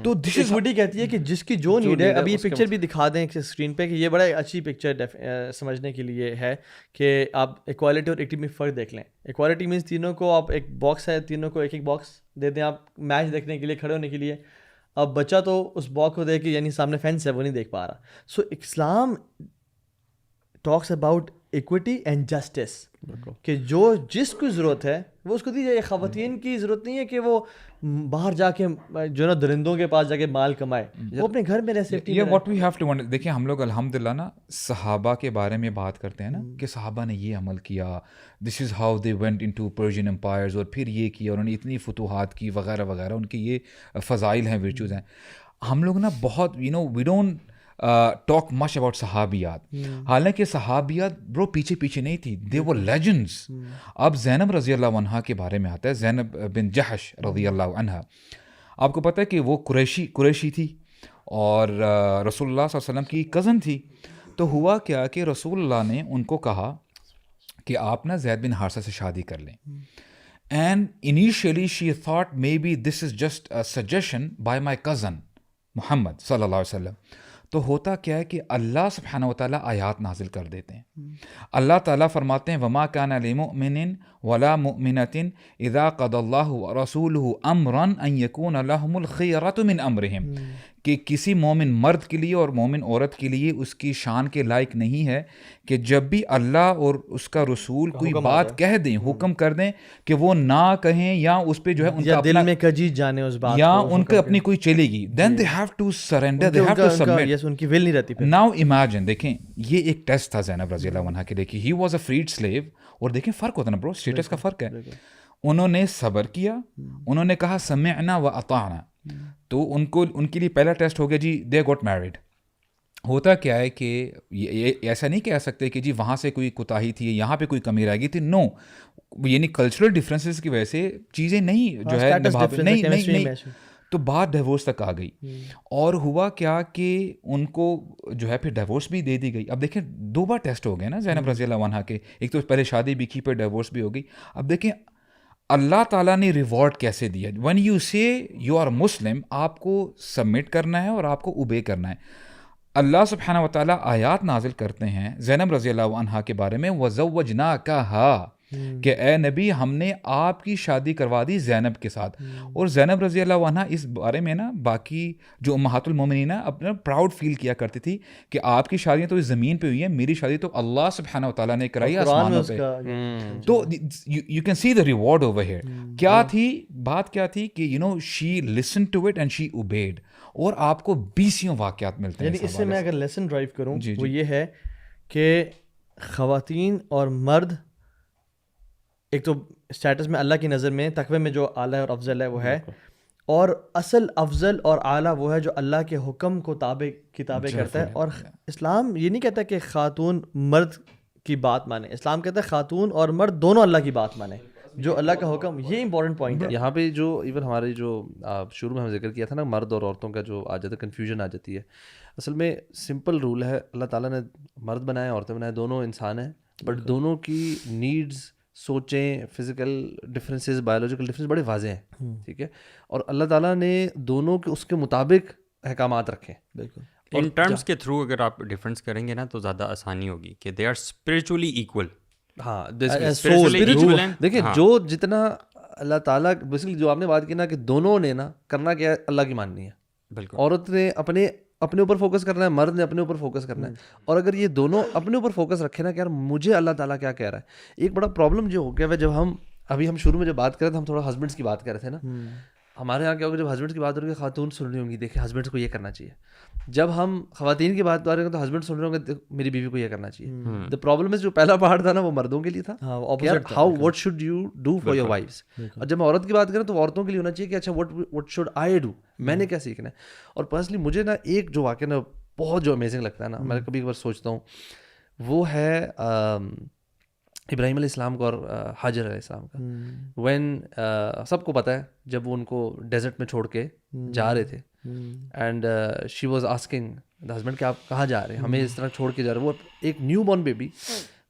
تو دس از ایکوٹی کہتی ہے کہ جس کی جو نیڈ ہے. اب یہ پکچر بھی دکھا دیں اسکرین پہ کہ یہ بڑا اچھی پکچر سمجھنے کے لیے ہے کہ آپ ایکوالٹی اور ایکٹی میں فرق دیکھ لیں. ایکوالٹی مینس تینوں کو آپ ایک باکس ہے, تینوں کو ایک ایک باکس دے دیں آپ میچ دیکھنے کے لیے, کھڑے ہونے کے لیے. اب بچہ تو اس باکس کو دیکھ کے, یعنی سامنے فینس ہے وہ نہیں دیکھ پا رہا. So Islam talks about equity and justice, کہ جو جس کو ضرورت ہے وہ اس کو دی جائے. خواتین کی ضرورت نہیں ہے کہ وہ باہر جا کے جو نا درندوں کے پاس جا کے مال کمائے, وہ اپنے گھر میں رہ سیفٹی. یہ what we have to wonder. دیکھیں ہم لوگ الحمدللہ نا صحابہ کے بارے میں بات کرتے ہیں نا کہ صحابہ نے یہ عمل کیا, this is how they went into Persian empires, اور پھر یہ کیا, انہوں نے اتنی فتوحات کی وغیرہ وغیرہ, ان کے یہ فضائل ہیں, ورچوز ہیں. ہم لوگ نا بہت we don't talk much about صحابیات. حالانکہ صحابیات برو پیچھے پیچھے نہیں تھی, دے ور لیجنڈس. اب زینب رضی اللہ عنہا کے بارے میں آتا ہے, زینب بن جحش رضی اللہ عنہا. آپ کو پتہ ہے کہ وہ قریشی تھی اور رسول اللہ صلی اللہ علیہ وسلم کی کزن تھی. تو ہوا کیا کہ رسول اللہ نے ان کو کہا کہ آپ نا زید بن حارثہ سے شادی کر لیں. And initially she thought maybe this is just a suggestion by my cousin Muhammad صلی اللہ علیہ وسلم. تو ہوتا کیا ہے کہ اللہ سبحانہ وتعالیٰ آیات نازل کر دیتے ہیں. اللہ تعالیٰ فرماتے ہیں وما کان لمؤمن ولا مؤمنۃ اذا قضى اللہ ورسولہ امرا ان یکون لهم الخیرۃ من امرہم, کہ کسی مومن مرد کے لیے اور مومن عورت کے لیے اس کی شان کے لائق نہیں ہے کہ جب بھی اللہ اور اس کا رسول کوئی بات کہہ دیں, حکم کر دیں, کہ وہ نہ کہیں یا اس پہ جو ہے ان کا دل میں کجی جانے اس بات, یا ان کے اپنی کوئی چلے گی, then they have to surrender, they have to submit. Yes, ان کی ول نہیں رہتی. ناؤ امیجن, دیکھیں یہ ایک ٹیسٹ تھا زینب رضی اللہ عنہا کے. دیکھیں he was a freed slave, اور دیکھیں فرق ہوتا ہے نا برو, اسٹیٹس کا فرق ہے. انہوں نے صبر کیا, انہوں نے کہا سمعنا و اطعنا. تو ان کے لیے پہلا ٹیسٹ ہو گیا جی دے گاٹ میرڈ. ہوتا کیا ہے کہ ایسا نہیں کہہ سکتے کہ جی وہاں سے کوئی کوتاہی تھی, یہاں پہ کوئی کمی رہ گئی تھی. نو, یعنی کلچرل ڈفرینسز کی وجہ سے چیزیں نہیں جو ہے نہیں, تو بات ڈیورس تک آ گئی. اور ہوا کیا کہ ان کو جو ہے پھر ڈیورس بھی دے دی گئی. اب دیکھیں 2 بار ٹیسٹ ہو گئے نا زینب رضی اللہ عنہا کے, ایک تو پہلے شادی بھی کی, پھر ڈیورس بھی ہو گئی. اب دیکھیں اللہ تعالیٰ نے ریوارڈ کیسے دیا. when you say you are Muslim, آپ کو سبمٹ کرنا ہے اور آپ کو اوبے کرنا ہے. اللہ سبحانہ و تعالیٰ آیات نازل کرتے ہیں زینب رضی اللہ عنہا کے بارے میں, وَزَوَّجْنَاكَهَا, کہ اے نبی ہم نے آپ کی شادی کروا دی زینب کے ساتھ. اور زینب رضی اللہ عنہا اس بارے میں نا باقی جو امہات المومنین اپنا پراؤڈ فیل کیا کرتی تھی کہ آپ کی شادیاں تو اس زمین پہ ہوئی ہیں, میری شادی تو اللہ سبحانہ و تعالیٰ نے کرائی آسمانوں پہ. تو you can see the reward over here. کیا تھی بات, کیا تھی کہ you know she listen to it and she obeyed. اور آپ کو 20 واقعات ملتے ہیں. یعنی اس سے میں اگر لیسن ڈرائیو کروں وہ یہ ہے کہ خواتین اور مرد ایک تو اسٹیٹس میں اللہ کی نظر میں تقوی میں جو اعلیٰ اور افضل ہے وہ ہے, اور اصل افضل اور اعلیٰ وہ ہے جو اللہ کے حکم کو تابع کرتا ہے. اور اسلام یہ نہیں کہتا کہ خاتون مرد کی بات مانے, اسلام کہتا ہے خاتون اور مرد دونوں اللہ کی بات مانے, جو اللہ کا حکم. یہ امپورٹنٹ پوائنٹ ہے یہاں پہ. جو ایون ہماری جو شروع میں ہم ذکر کیا تھا نا, مرد اور عورتوں کا جو آ جاتا ہے, کنفیوژن آ جاتی ہے. اصل میں سمپل رول ہے, اللہ تعالیٰ نے مرد بنائے عورتیں بنائے, دونوں انسان ہیں, بٹ دونوں کی نیڈز, سوچیں, فزیکل ڈفرینسز, بایولوجیکل ڈفرینس بڑے واضح ہیں, ٹھیک ہے. اور اللہ تعالیٰ نے دونوں کے اس کے مطابق احکامات رکھے. بالکل. ان ٹرمز کے تھرو اگر آپ ڈفرینس کریں گے نا تو زیادہ آسانی ہوگی کہ دے آر اسپریچولی ایکول. ہاں دیکھیں جو جتنا اللہ تعالیٰ بیسکلی جو آپ نے بات کی نا کہ دونوں نے نا کرنا کیا ہے, اللہ کی ماننی ہے. بالکل. عورت نے اپنے اوپر فوکس کرنا ہے, مرد نے اپنے اوپر فوکس کرنا ہے. اور اگر یہ دونوں اپنے اوپر فوکس رکھے نا کہ یار مجھے اللہ تعالیٰ کیا کہہ رہا ہے. ایک بڑا پرابلم جو ہو گیا ہے, جب ہم شروع میں جب بات کر رہے تھے, ہم تھوڑا ہسبینڈس کی بات کر رہے تھے نا. ہمارے یہاں کیا ہوگا, جب ہسبینڈس کی بات ہو رہی ہے خاتون سن رہی ہوں گی, دیکھیں ہسبینڈس کو یہ کرنا چاہیے. جب ہم خواتین کی بات کر رہے ہیں تو ہسبینڈ سن رہے ہوں گے میری بیوی کو یہ کرنا چاہیے. دا پرابلم از جو پہلا پارٹ تھا نا وہ مردوں کے لیے تھا, how what should you do for your wives. اور جب میں عورت کی بات کریں تو عورتوں کے لیے ہونا چاہیے کہ اچھا واٹ شوڈ آئی ڈو, میں نے کیا سیکھنا ہے. اور پرسنلی مجھے نا ایک جو واقعہ نا بہت جو امیزنگ لگتا ہے نا, میں کبھی کبھار سوچتا ہوں, وہ ہے ابراہیم علیہ السلام کا اور حاجر علیہ السلام کا. وین سب کو پتہ ہے جب وہ ان کو ڈیزرٹ میں چھوڑ کے جا رہے تھے, and she was asking husband کہ آپ کہاں جا رہے ہیں, ہمیں اس طرح چھوڑ کے جا رہے ہیں. وہ ایک نیو بورن بیبی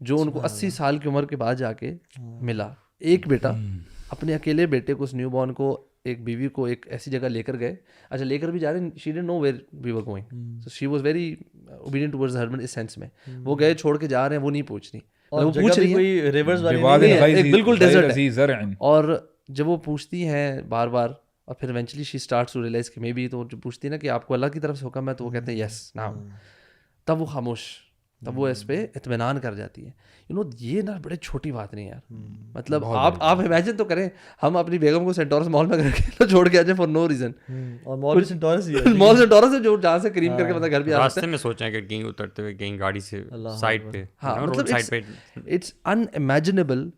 جو ان کو 80 سال کی عمر کے بعد جا کے ملا, ایک بیٹا, اپنے اکیلے بیٹے کو, اس نیو بورن کو, ایک بیوی کو ایک ایسی جگہ لے کر گئے. اچھا لے کر بھی جا رہے ہیں, she didn't know where we were going, so she was very obedient towards husband اس سینس میں. وہ گئے چھوڑ کے جا رہے ہیں, وہ نہیں پوچھ رہی, وہ پوچھ رہی ہیں ریورس بالکل ڈیزرٹ ہے. اور جب وہ پوچھتی ہیں بار بار, اور پھر eventually she starts to realise کہ مے بی, تو جو پوچھتی ہے نا کہ آپ کو اللہ کی طرف سے حکم ہے, تو وہ کہتے ہیں یس ناؤ, تب وہ خاموش, تب وہ اس پہ اطمینان کر جاتی ہے. یو نو یہ نا بڑے چھوٹی بات نہیں یار, مطلب آپ امیجن تو کریں ہم اپنی بیگم کو سینٹورس مال میں چھوڑ کے آ جائیں فار نو ریزن, اور مال سینٹورس ہے جو جہاں سے کریم کر کے بندہ گھر بھی آ سکتا راستے میں سوچیں کہ کہیں اترتے ہوئے کہیں گاڑی سے سائڈ پہ, ہاں مطلب it's unimaginable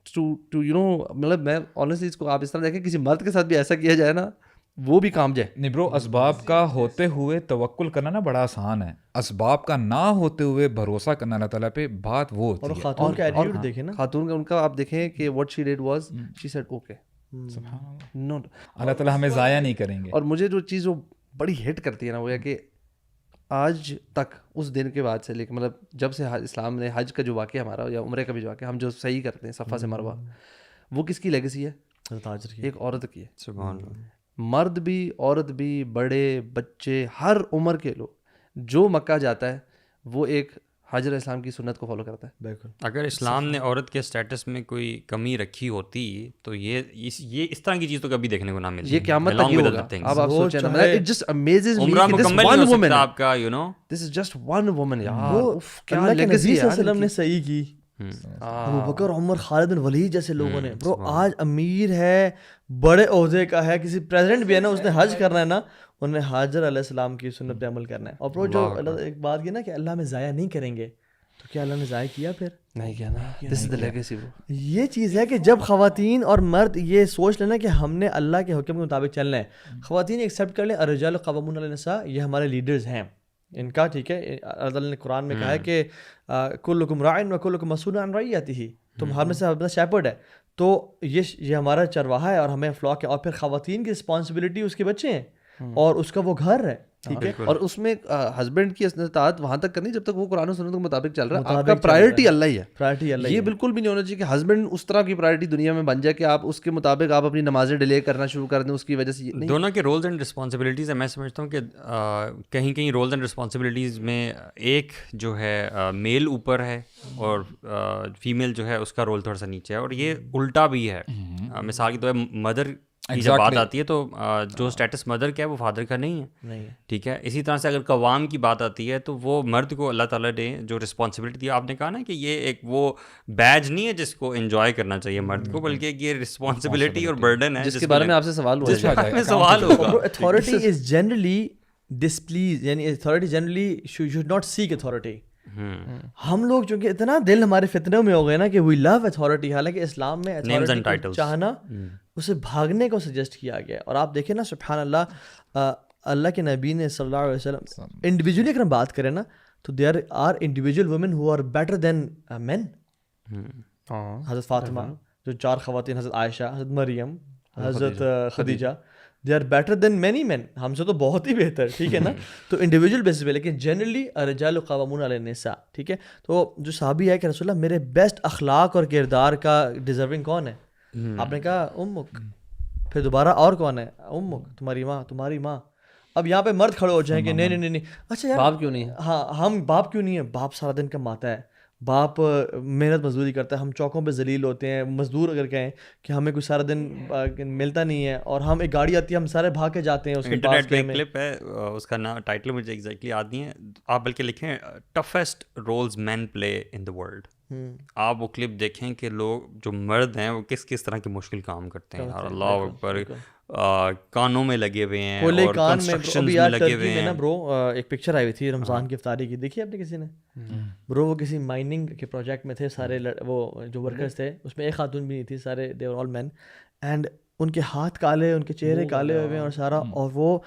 to you know, مطلب میں آنیسٹلی اس کو آپ اس طرح دیکھیں کسی مرد کے ساتھ بھی ایسا کیا جائے نا وہ بھی کام جائے. نہیں برو, اسباب کا ہوتے ہوئے توکل کرنا نا بڑا آسان ہے, اسباب کا نہ ہوتے ہوئے بھروسہ کرنا اللہ تعالیٰ پہ بات وہ ہوتی ہے. خاتون کا ایٹیٹیوڈ دیکھیں نا, خاتون کا ان کا آپ دیکھیں کہ what she did was she said okay, no Allah تعالیٰ ہمیں ضائع نہیں کریں گے. اور مجھے جو چیز وہ بڑی ہٹ کرتی ہے نا وہ ہے کہ آج تک اس دن کے بعد سے لے کے مطلب جب سے اسلام نے حج کا جو واقعہ ہمارا یا عمرے کا بھی جو واقعہ ہم جو صحیح کرتے ہیں صفا سے مروہ, وہ کس کی لیگسی ہے؟ ایک عورت کی ہے. سبحان اللہ. مرد بھی عورت بھی بڑے بچے ہر عمر کے لوگ جو مکہ جاتا ہے وہ ایک حاجر اسلام کی سنت کو فالو کرتا ہے. بالکل. اگر اسلام نے عورت کے اسٹیٹس میں کوئی کمی رکھی ہوتی تو یہ اس طرح کی چیز تو کبھی دیکھنے کو نہ ملتی. یہ قیامت تک یہ ہوگا. اب آپ سوچیں نا, اٹ جسٹ امیزز می کہ دس ون وومن آپ کا, you know, this is just one woman یار, کیا اللہ کے نبی صلی اللہ علیہ وسلم نے صحیح کی. ابو بکر, عمر, خالد بن ولید جیسے لوگوں نے, برو آج امیر ہے, بڑے عہدے کا ہے, کسی پریزیڈنٹ بھی ہے نا, اس نے حج کرنا ہے نا, انہوں نے حاجر علیہ السلام کی سنت پہ عمل کرنا ہے. اور برو جو اللہ ایک بات کی نا کہ اللہ میں ضائع نہیں کریں گے, تو کیا اللہ نے ضائع کیا؟ پھر نہیں کیا نا. دس از دی لیگیسی. یہ چیز ہے کہ جب خواتین اور مرد یہ سوچ لینا کہ ہم نے اللہ کے حکم کے مطابق چلنا ہے, خواتین ایکسیپٹ کر لیں الرجال قوامون علی النساء, یہ ہمارے لیڈرز ہیں ان کا, ٹھیک ہے. اللہ نے قرآن میں کہا ہے کہ کلکم راعٍ وکلکم مسئول عن رعیتہ, تم ہم میں سے اپنا شیپرڈ ہے, تو یہ ہمارا چرواہا ہے اور ہمیں فلاک ہے. اور پھر خواتین کی رسپانسبلٹی اس کے بچے ہیں اور اس کا وہ گھر ہے, ٹھیک ہے. اور اس میں ہسبینڈ کی اطاعت وہاں تک کرنی جب تک وہ قرآن و سنت کے مطابق چل رہا ہے. آپ کا پرائرٹی اللہ ہی ہے, پرائرٹی اللہ. یہ بالکل بھی نہیں ہونا چاہیے کہ ہسبینڈ اس طرح کی پرائرٹی دنیا میں بن جائے کہ آپ اس کے مطابق آپ اپنی نمازیں ڈیلے کرنا شروع کر دیں اس کی وجہ سے. دونوں کے رولز اینڈ رسپانسبلٹیز ہیں. میں سمجھتا ہوں کہ کہیں کہیں رولز اینڈ رسپانسبلٹیز میں ایک جو ہے میل اوپر ہے اور فیمیل جو ہے اس کا رول تھوڑا سا نیچے ہے, اور یہ الٹا بھی ہے. مثال کے طور پر مدر کی جب بات آتی ہے تو جو اسٹیٹس مدر کا ہے وہ فادر کا نہیں ہے, ٹھیک ہے. اسی طرح سے اگر قوام کی بات آتی ہے تو وہ مرد کو اللہ تعالیٰ نے جو رسپانسبلٹی دی, آپ نے کہا نا کہ یہ ایک وہ بیج نہیں ہے جس کو انجوائے کرنا چاہیے مرد کو, بلکہ یہ رسپانسبلٹی اور برڈن ہے جس کے بارے میں آپ سے سوال ہوگا. اتھارٹی از جنرلی ڈسپلیز, یعنی authority generally should not seek authority. ہم لوگ چونکہ اتنا دل ہمارے فتنے میں ہو گئے نا کہ وی لو اتھارٹی, حالانکہ اسلام میں اتھارٹی چاہنا اسے بھاگنے کو سجیسٹ کیا گیا. اور آپ دیکھیں نا سبحان اللہ, اللہ کے نبی نے صلی اللہ علیہ وسلم انڈیویجولی اگر ہم بات کریں نا تو there are individual women who are better than men. حضرت فاطمہ, جو 4 خواتین, حضرت عائشہ, حضرت مریم, حضرت Khadija, they are better than many men, ہم سے تو بہت ہی بہتر, ٹھیک ہے نا. تو انڈیویجول بیسس پہ, لیکن جنرلی الرجال قوامون علی النساء, ٹھیک ہے. تو جو صحابی ہے کہ رسول اللہ میرے بیسٹ اخلاق اور کردار کا ڈیزرونگ کون ہے؟ آپ نے کہا امک. پھر دوبارہ اور کون ہے؟ امک, تمہاری ماں, تمہاری ماں. اب یہاں پہ مرد کھڑے ہو جائیں کہ نہیں, اچھا یار باپ کیوں نہیں ہے؟ ہاں, ہم باپ کیوں نہیں ہے؟ باپ سارا دن کماتا ہے, باپ محنت مزدوری کرتا ہے, ہم چوکوں پہ ذلیل ہوتے ہیں. مزدور اگر کہیں کہ ہمیں کوئی سارا دن ملتا نہیں ہے, اور ہم ایک گاڑی آتی ہے ہم سارے بھاگ کے جاتے ہیں اس کے پاس. انٹرنیٹ پہ ایک کلپ ہے, اس کا نام ٹائٹل مجھے ایگزیکٹلی یاد نہیں ہے, آپ بلکہ لکھیں toughest rules man play in the world. آپ وہ کلپ دیکھیں کہ لوگ جو مرد ہیں وہ کس طرح کے مشکل کام کرتے ہیں. اللہ اکبر, کانوں میں لگے ہوئے ہیں اور کنسٹرکشنز میں لگے ہوئے ہیں. برو ایک پکچر آئی ہوئی تھی رمضان کی افطاری کی, دیکھی آپ نے کسی نے؟ برو وہ کسی مائننگ کے پروجیکٹ میں تھے, سارے وہ جو ورکرز تھے اس میں ایک خاتون بھی نہیں تھی, سارے دے ور آل مین, اینڈ ان کے ہاتھ کالے, ان کے چہرے کالے ہوئے ہیں اور سارا, اور وہ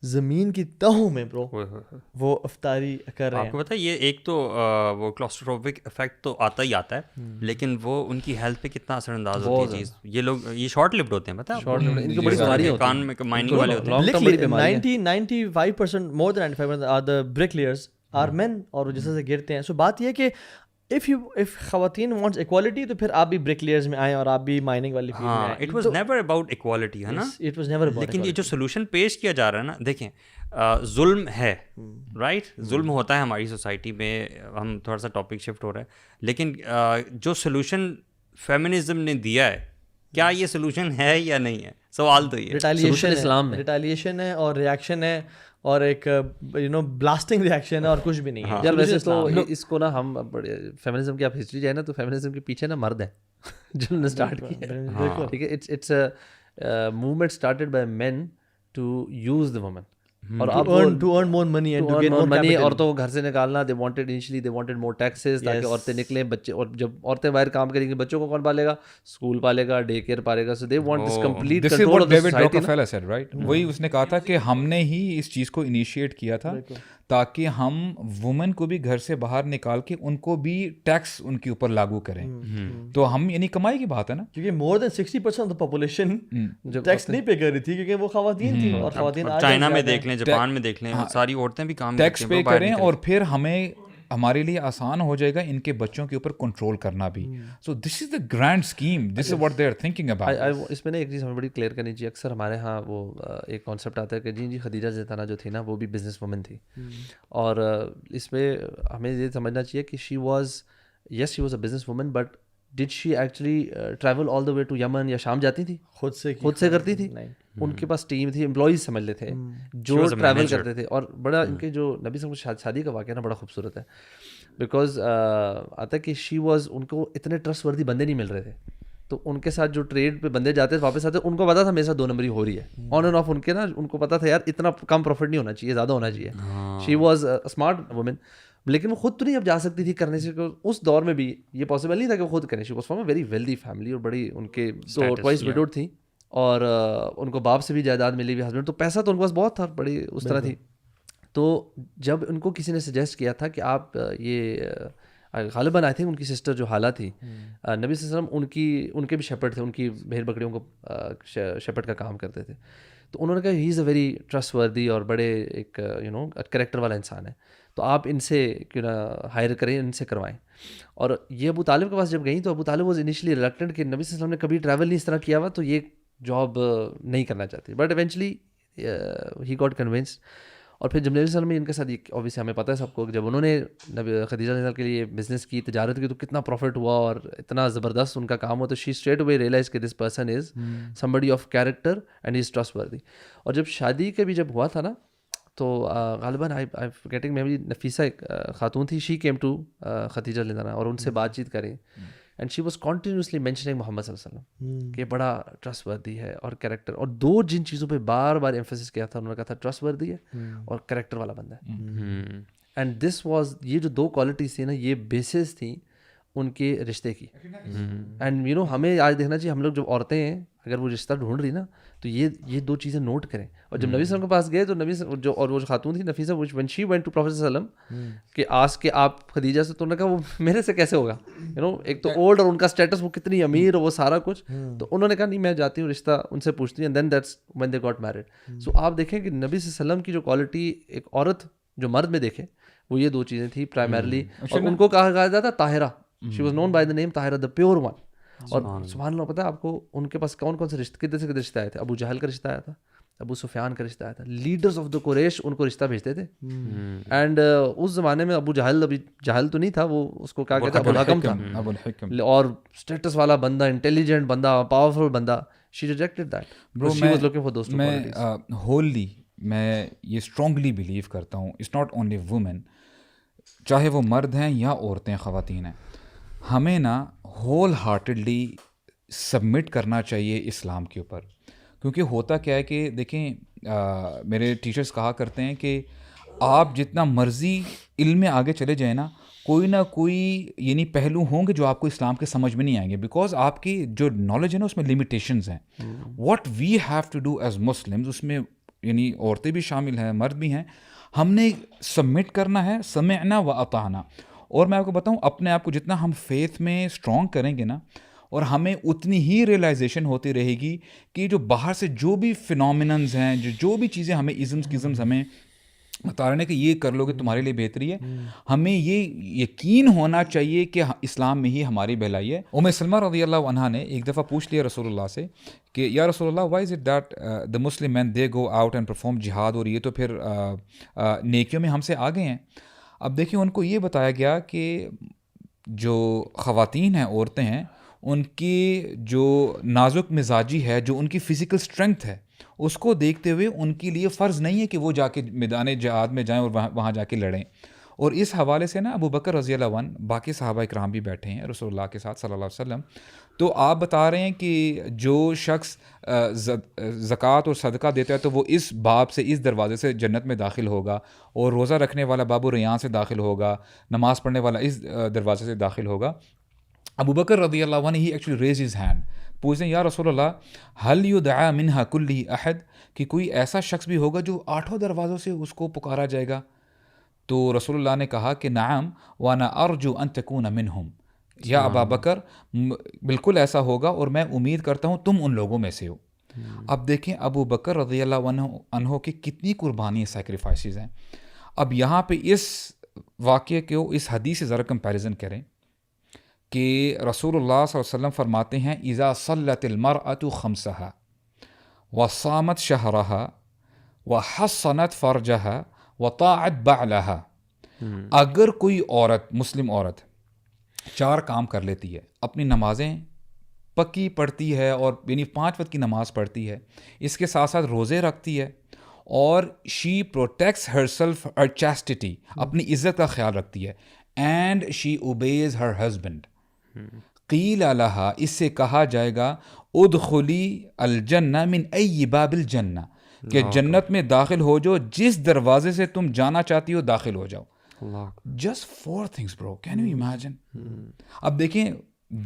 زمین کی تہوں میں برو وہ افطاری کر رہے آپ ہیں. کو پتہ ہے یہ ایک تو وہ کلاسٹروفوبک افیکٹ تو آتا ہی آتا ہے, لیکن وہ ان کی ہیلتھ پہ کتنا اثر انداز ہوتی ہے چیز. یہ لوگ یہ شارٹ لفٹ ہوتے ہیں, پتہ ہے ان کی بڑی بیماریاں ہوتی کان میں مائننگ والے ہوتے ہیں. Literally 95% more than 95% are the bricklayers are men, اور جیسے سے گرتے ہیں. سو بات یہ ہے کہ if خواتین wants equality تو پھر آپ بھی bricklayers میں آئیں اور آپ بھی مائننگ والی فیلڈ میں ہاں, آئیں. It was never about equality, ہے نا. It was never about لیکن یہ جو سولوشن پیش کیا جا رہا ہے نا, دیکھیں ظلم ہے, رائٹ, ظلم ہوتا ہے ہماری سوسائٹی میں. ہم تھوڑا سا ٹاپک شفٹ ہو رہا ہے, لیکن جو سولوشن فیمنزم نے دیا ہے, کیا یہ سولوشن ہے یا نہیں ہے, سوال تو یہ ریٹیلیشن ہے اور ریئیکشن ہے اور ایک بلاسٹنگ ریئیکشن ہے اور کچھ بھی نہیں ہے. یار ویسے تو اس کو نا ہم فیمنزم کی آپ ہسٹری جائے نا تو فیمنزم کے پیچھے نا مرد ہیں جنہوں نے اسٹارٹ کیا. ٹھیک ہے, it's a movement started by man to use the woman اور اب to earn more money and to gain more money. capital. عورتوں کو گھر سے نکالنا, they wanted more taxes تاکہ عورتیں نکلیں بچے, اور جب عورتیں باہر کام کریں گی بچوں کو کون پالے گا, اسکول پالے گا, ڈے کیئر پالے گا. So they want this complete control of the society. Rockefeller said, right? وہی اس نے کہا تھا کہ ہم نے ہی اس چیز کو انیشیٹ کیا تھا تاکہ ہم وومن کو بھی گھر سے باہر نکال کے ان کو بھی ٹیکس ان کے اوپر لاگو کریں. تو ہم یعنی کمائی کی بات ہے نا, کیونکہ more than 60% of the population tax نہیں پے کر رہی تھی کیونکہ وہ خواتین تھیں, اور خواتین چائنا میں دیکھ لیں, جاپان میں دیکھ لیں, ساری عورتیں بھی کام ٹیکس پے کریں, اور پھر ہمارے لیے آسان ہو جائے گا ان کے بچوں کے اوپر کنٹرول کرنا بھی. So this is the grand scheme, this is what they are thinking about. اس میں نا ایک چیز ہمیں بڑی کلیئر کرنی چاہیے. اکثر ہمارے ہاں وہ ایک کانسیپٹ آتا ہے کہ جی خدیجہ زیتانہ جو تھی نا وہ بھی بزنس وومن تھی, اور اس میں ہمیں یہ سمجھنا چاہیے کہ she was a businesswoman, but did she actually travel all the way to Yemen, یا شام جاتی تھی خود سے کرتی تھی. ان کے پاس ٹیم تھی, امپلائیز سمجھ لیتے تھے جو ٹریول کرتے تھے. اور بڑا ان کے جو نبی صلی اللہ علیہ وسلم شادی کا واقعہ نا بڑا خوبصورت ہے, بیکاز آتا ہے کہ شی واز, ان کو اتنے ٹرسٹ وردی بندے نہیں مل رہے تھے, تو ان کے ساتھ جو ٹریڈ پہ بندے جاتے تھے واپس آتے, ان کو پتا تھا میرے ساتھ 2 نمبری ہو رہی ہے آن اینڈ آف. ان کے نا ان کو پتا تھا یار اتنا کم پروفٹ نہیں ہونا چاہیے, زیادہ ہونا چاہیے. شی واز اسمارٹ وومن, لیکن وہ خود تو نہیں اب جا سکتی تھی کرنے سے. اس دور میں بھی یہ پاسبل نہیں تھا کہ وہ خود کریں. She was from a very wealthy family, اور بڑی ان کے تو ٹوائس وڈوڈ تھیں, اور ان کو باپ سے بھی جائیداد ملی ہوئی, ہسبینڈ, تو پیسہ تو ان کے پاس بہت تھا, بڑی اس طرح تھی. تو جب ان کو کسی نے سجیسٹ کیا تھا کہ آپ یہ غالباً آئی تھنک ان کی سسٹر جو حالہ تھی, نبی صلی اللہ علیہ وسلم ان کے بھی شیپرڈ تھے, ان کی بھیڑ بکریوں کو شیپرڈ کا کام کرتے تھے. تو انہوں نے کہا ہی از اے ویری ٹرسٹ وردی اور بڑے ایک کریکٹر والا انسان ہے, تو آپ ان سے کیوں نہ ہائر کریں, ان سے کروائیں. اور یہ ابو طالب کے پاس جب گئیں تو ابو طالب واز انیشلی ریلکٹنٹ کہ نبی صلی اللہ علیہ وسلم نے کبھی ٹریول نہیں اس طرح کیا ہوا, تو یہ جاب نہیں کرنا چاہتی. But eventually he got convinced. اور پھر جب نبی صلی اللہ علیہ وسلم نے ان کے ساتھ, اوبیسلی ہمیں پتہ ہے سب کو, جب انہوں نے خدیجہ رضی اللہ کے لیے بزنس کی, تجارت کی, تو کتنا پروفٹ ہوا اور اتنا زبردست ان کا کام ہوا. تو شی اسٹریٹ اوے ریئلائز کہ this person is somebody of character and is trust وردی. اور جب شادی کے بھی جب ہوا تھا نا, تو غالباً گیٹنگ میموری, نفیسہ ایک خاتون تھی, شی کیم ٹو خدیجہ رضی اللہ اور ان سے بات چیت کریں, and she was continuously mentioning Muhammad صلی اللہ علیہ وسلم کہ بڑا ٹرسٹ وردی ہے اور کریکٹر. اور 2 جن چیزوں پہ بار بار ایمفیسس کیا تھا, انہوں نے کہا تھا ٹرسٹ وردی ہے اور کریکٹر والا بندہ ہے. اینڈ دس واز, یہ جو 2 کوالٹیز تھیں نا, یہ بیسز تھیں ان کے رشتے کی. اینڈ ہمیں آج دیکھنا چاہیے, ہم لوگ جو عورتیں ہیں اگر وہ رشتہ ڈھونڈ رہی نا, تو یہ 2 چیزیں نوٹ کریں. اور جب نبی صلی اللہ علیہ وسلم کے پاس گئے تو نبی جو, اور وہ جو خاتون تھی Nafisa, when she went to Prophet صلی اللہ علیہ وسلم کہ آس کے آپ خدیجہ سے, تو انہوں نے کہا وہ میرے سے کیسے ہوگا, ایک تو اولڈ, اور ان کا اسٹیٹس وہ کتنی امیر, اور وہ سارا کچھ. تو انہوں نے کہا نہیں, میں جاتی ہوں رشتہ ان سے پوچھتی ہوں, and then that's when they got married. سو آپ دیکھیں کہ نبی صلی اللہ علیہ وسلم کی جو کوالٹی ایک عورت جو مرد میں دیکھے, وہ یہ 2 چیزیں تھیں پرائمرلی. اور ان کو کہا جاتا Tahira, she was known by the name Tahira, the pure one. اور سبحان اللہ, پتہ ہے آپ کو ان کے پاس کون کون سے رشتے, کدھر سے کدھر رشتے آئے تھے. ابو جہل کا رشتہ آیا تھا, ابو سفیان کا رشتہ آیا تھا, لیڈرز آف دا قریش ان کو رشتہ بھیجتے تھے. اینڈ اس زمانے میں ابو جہل, ابھی جہل تو نہیں تھا, وہ اس کو کیا کہتے ہیں, ابو الحکم تھا, اور اسٹیٹس والا بندہ, انٹیلیجنٹ بندہ, پاورفل بندہ. She rejected that. She was looking for those 2 qualities. ہوللی میں یہ اسٹرانگلی بلیو کرتا ہوں, اٹس ناٹ اونلی وومن, چاہے وہ مرد ہیں یا عورتیں, خواتین ہیں, ہمیں نا ہول ہارٹیڈلی سبمٹ کرنا چاہیے اسلام کے اوپر. کیونکہ ہوتا کیا ہے کہ دیکھیں, میرے ٹیچرس کہا کرتے ہیں کہ آپ جتنا مرضی علم میں آگے چلے جائیں نا, کوئی نہ کوئی یعنی پہلو ہوں گے جو آپ کو اسلام کے سمجھ میں نہیں آئیں گے, بیکاز آپ کی جو نالج ہے نا اس میں لمیٹیشنز ہیں. What we have to do as Muslims, اس میں یعنی عورتیں بھی شامل ہیں, مرد بھی ہیں, ہم نے سبمٹ کرنا ہے, سمعنا و اطعنا. اور میں آپ کو بتاؤں, اپنے آپ کو جتنا ہم فیتھ میں اسٹرانگ کریں گے نا, اور ہمیں اتنی ہی ریئلائزیشن ہوتی رہے گی کہ جو باہر سے جو بھی فنومیننز ہیں, جو بھی چیزیں ہمیں ازمز ہمیں بتا رہے ہیں کہ یہ کر لو گے تمہارے لیے بہتری ہے, ہمیں یہ یقین ہونا چاہیے کہ اسلام میں ہی ہماری بھلائی ہے. ام سلمہ رضی اللہ عنہا نے ایک دفعہ پوچھ لیا رسول اللہ سے کہ یا رسول Allah, why is it that the Muslim men they go out and perform جہاد, اور یہ تو پھر نیکیوں میں ہم سے آگے ہیں. اب دیکھیں, ان کو یہ بتایا گیا کہ جو خواتین ہیں, عورتیں ہیں, ان کی جو نازک مزاجی ہے, جو ان کی فزیکل اسٹرینتھ ہے, اس کو دیکھتے ہوئے ان کے لیے فرض نہیں ہے کہ وہ جا کے میدان جہاد میں جائیں اور وہاں جا کے لڑیں. اور اس حوالے سے نا ابو بکر رضی اللہ عنہ, باقی صحابہ اکرام بھی بیٹھے ہیں رسول اللہ کے ساتھ صلی اللہ علیہ وسلم, تو آپ بتا رہے ہیں کہ جو شخص زکوٰۃ اور صدقہ دیتا ہے تو وہ اس باب سے, اس دروازے سے جنت میں داخل ہوگا, اور روزہ رکھنے والا باب الریان سے داخل ہوگا, نماز پڑھنے والا اس دروازے سے داخل ہوگا. ابو بکر رضی اللہ عنہ ہی ایکچولی ریز ہز ہینڈ, پوچھتے ہیں یا رسول اللہ حل یدعا منہا کلی احد, کہ کوئی ایسا شخص بھی ہوگا جو 8 دروازوں سے اس کو پکارا جائے گا؟ تو رسول اللہ نے کہا کہ نعم وانا ارجو ان تکون منہم, یا ابا بکر بالکل ایسا ہوگا اور میں امید کرتا ہوں تم ان لوگوں میں سے ہو. اب دیکھیں ابو بکر رضی اللہ عنہ کی کتنی قربانی سیکریفائسز ہیں. اب یہاں پہ اس واقعے کو اس حدیث سے ذرا کمپیریزن کریں کہ رسول اللہ صلی اللہ علیہ وسلم فرماتے ہیں اذا صلت المرأة خمسها وصامت شهرها وحصنت فرجها وطاعت بعلها, اگر کوئی عورت, مسلم عورت 4 کام کر لیتی ہے, اپنی نمازیں پکی پڑھتی ہے اور یعنی 5 وقت کی نماز پڑھتی ہے, اس کے ساتھ ساتھ روزے رکھتی ہے, اور شی پروٹیکٹس ہر سیلف, ہر چیسٹٹی, اپنی عزت کا خیال رکھتی ہے, and she obeys her husband, قیل لہا, اس سے کہا جائے گا ادخلی الجنہ من ای باب الجنہ, کہ جنت میں داخل ہو جو جس دروازے سے تم جانا چاہتی ہو داخل ہو جاؤ. Just 4 things bro, can you imagine؟ اب دیکھیں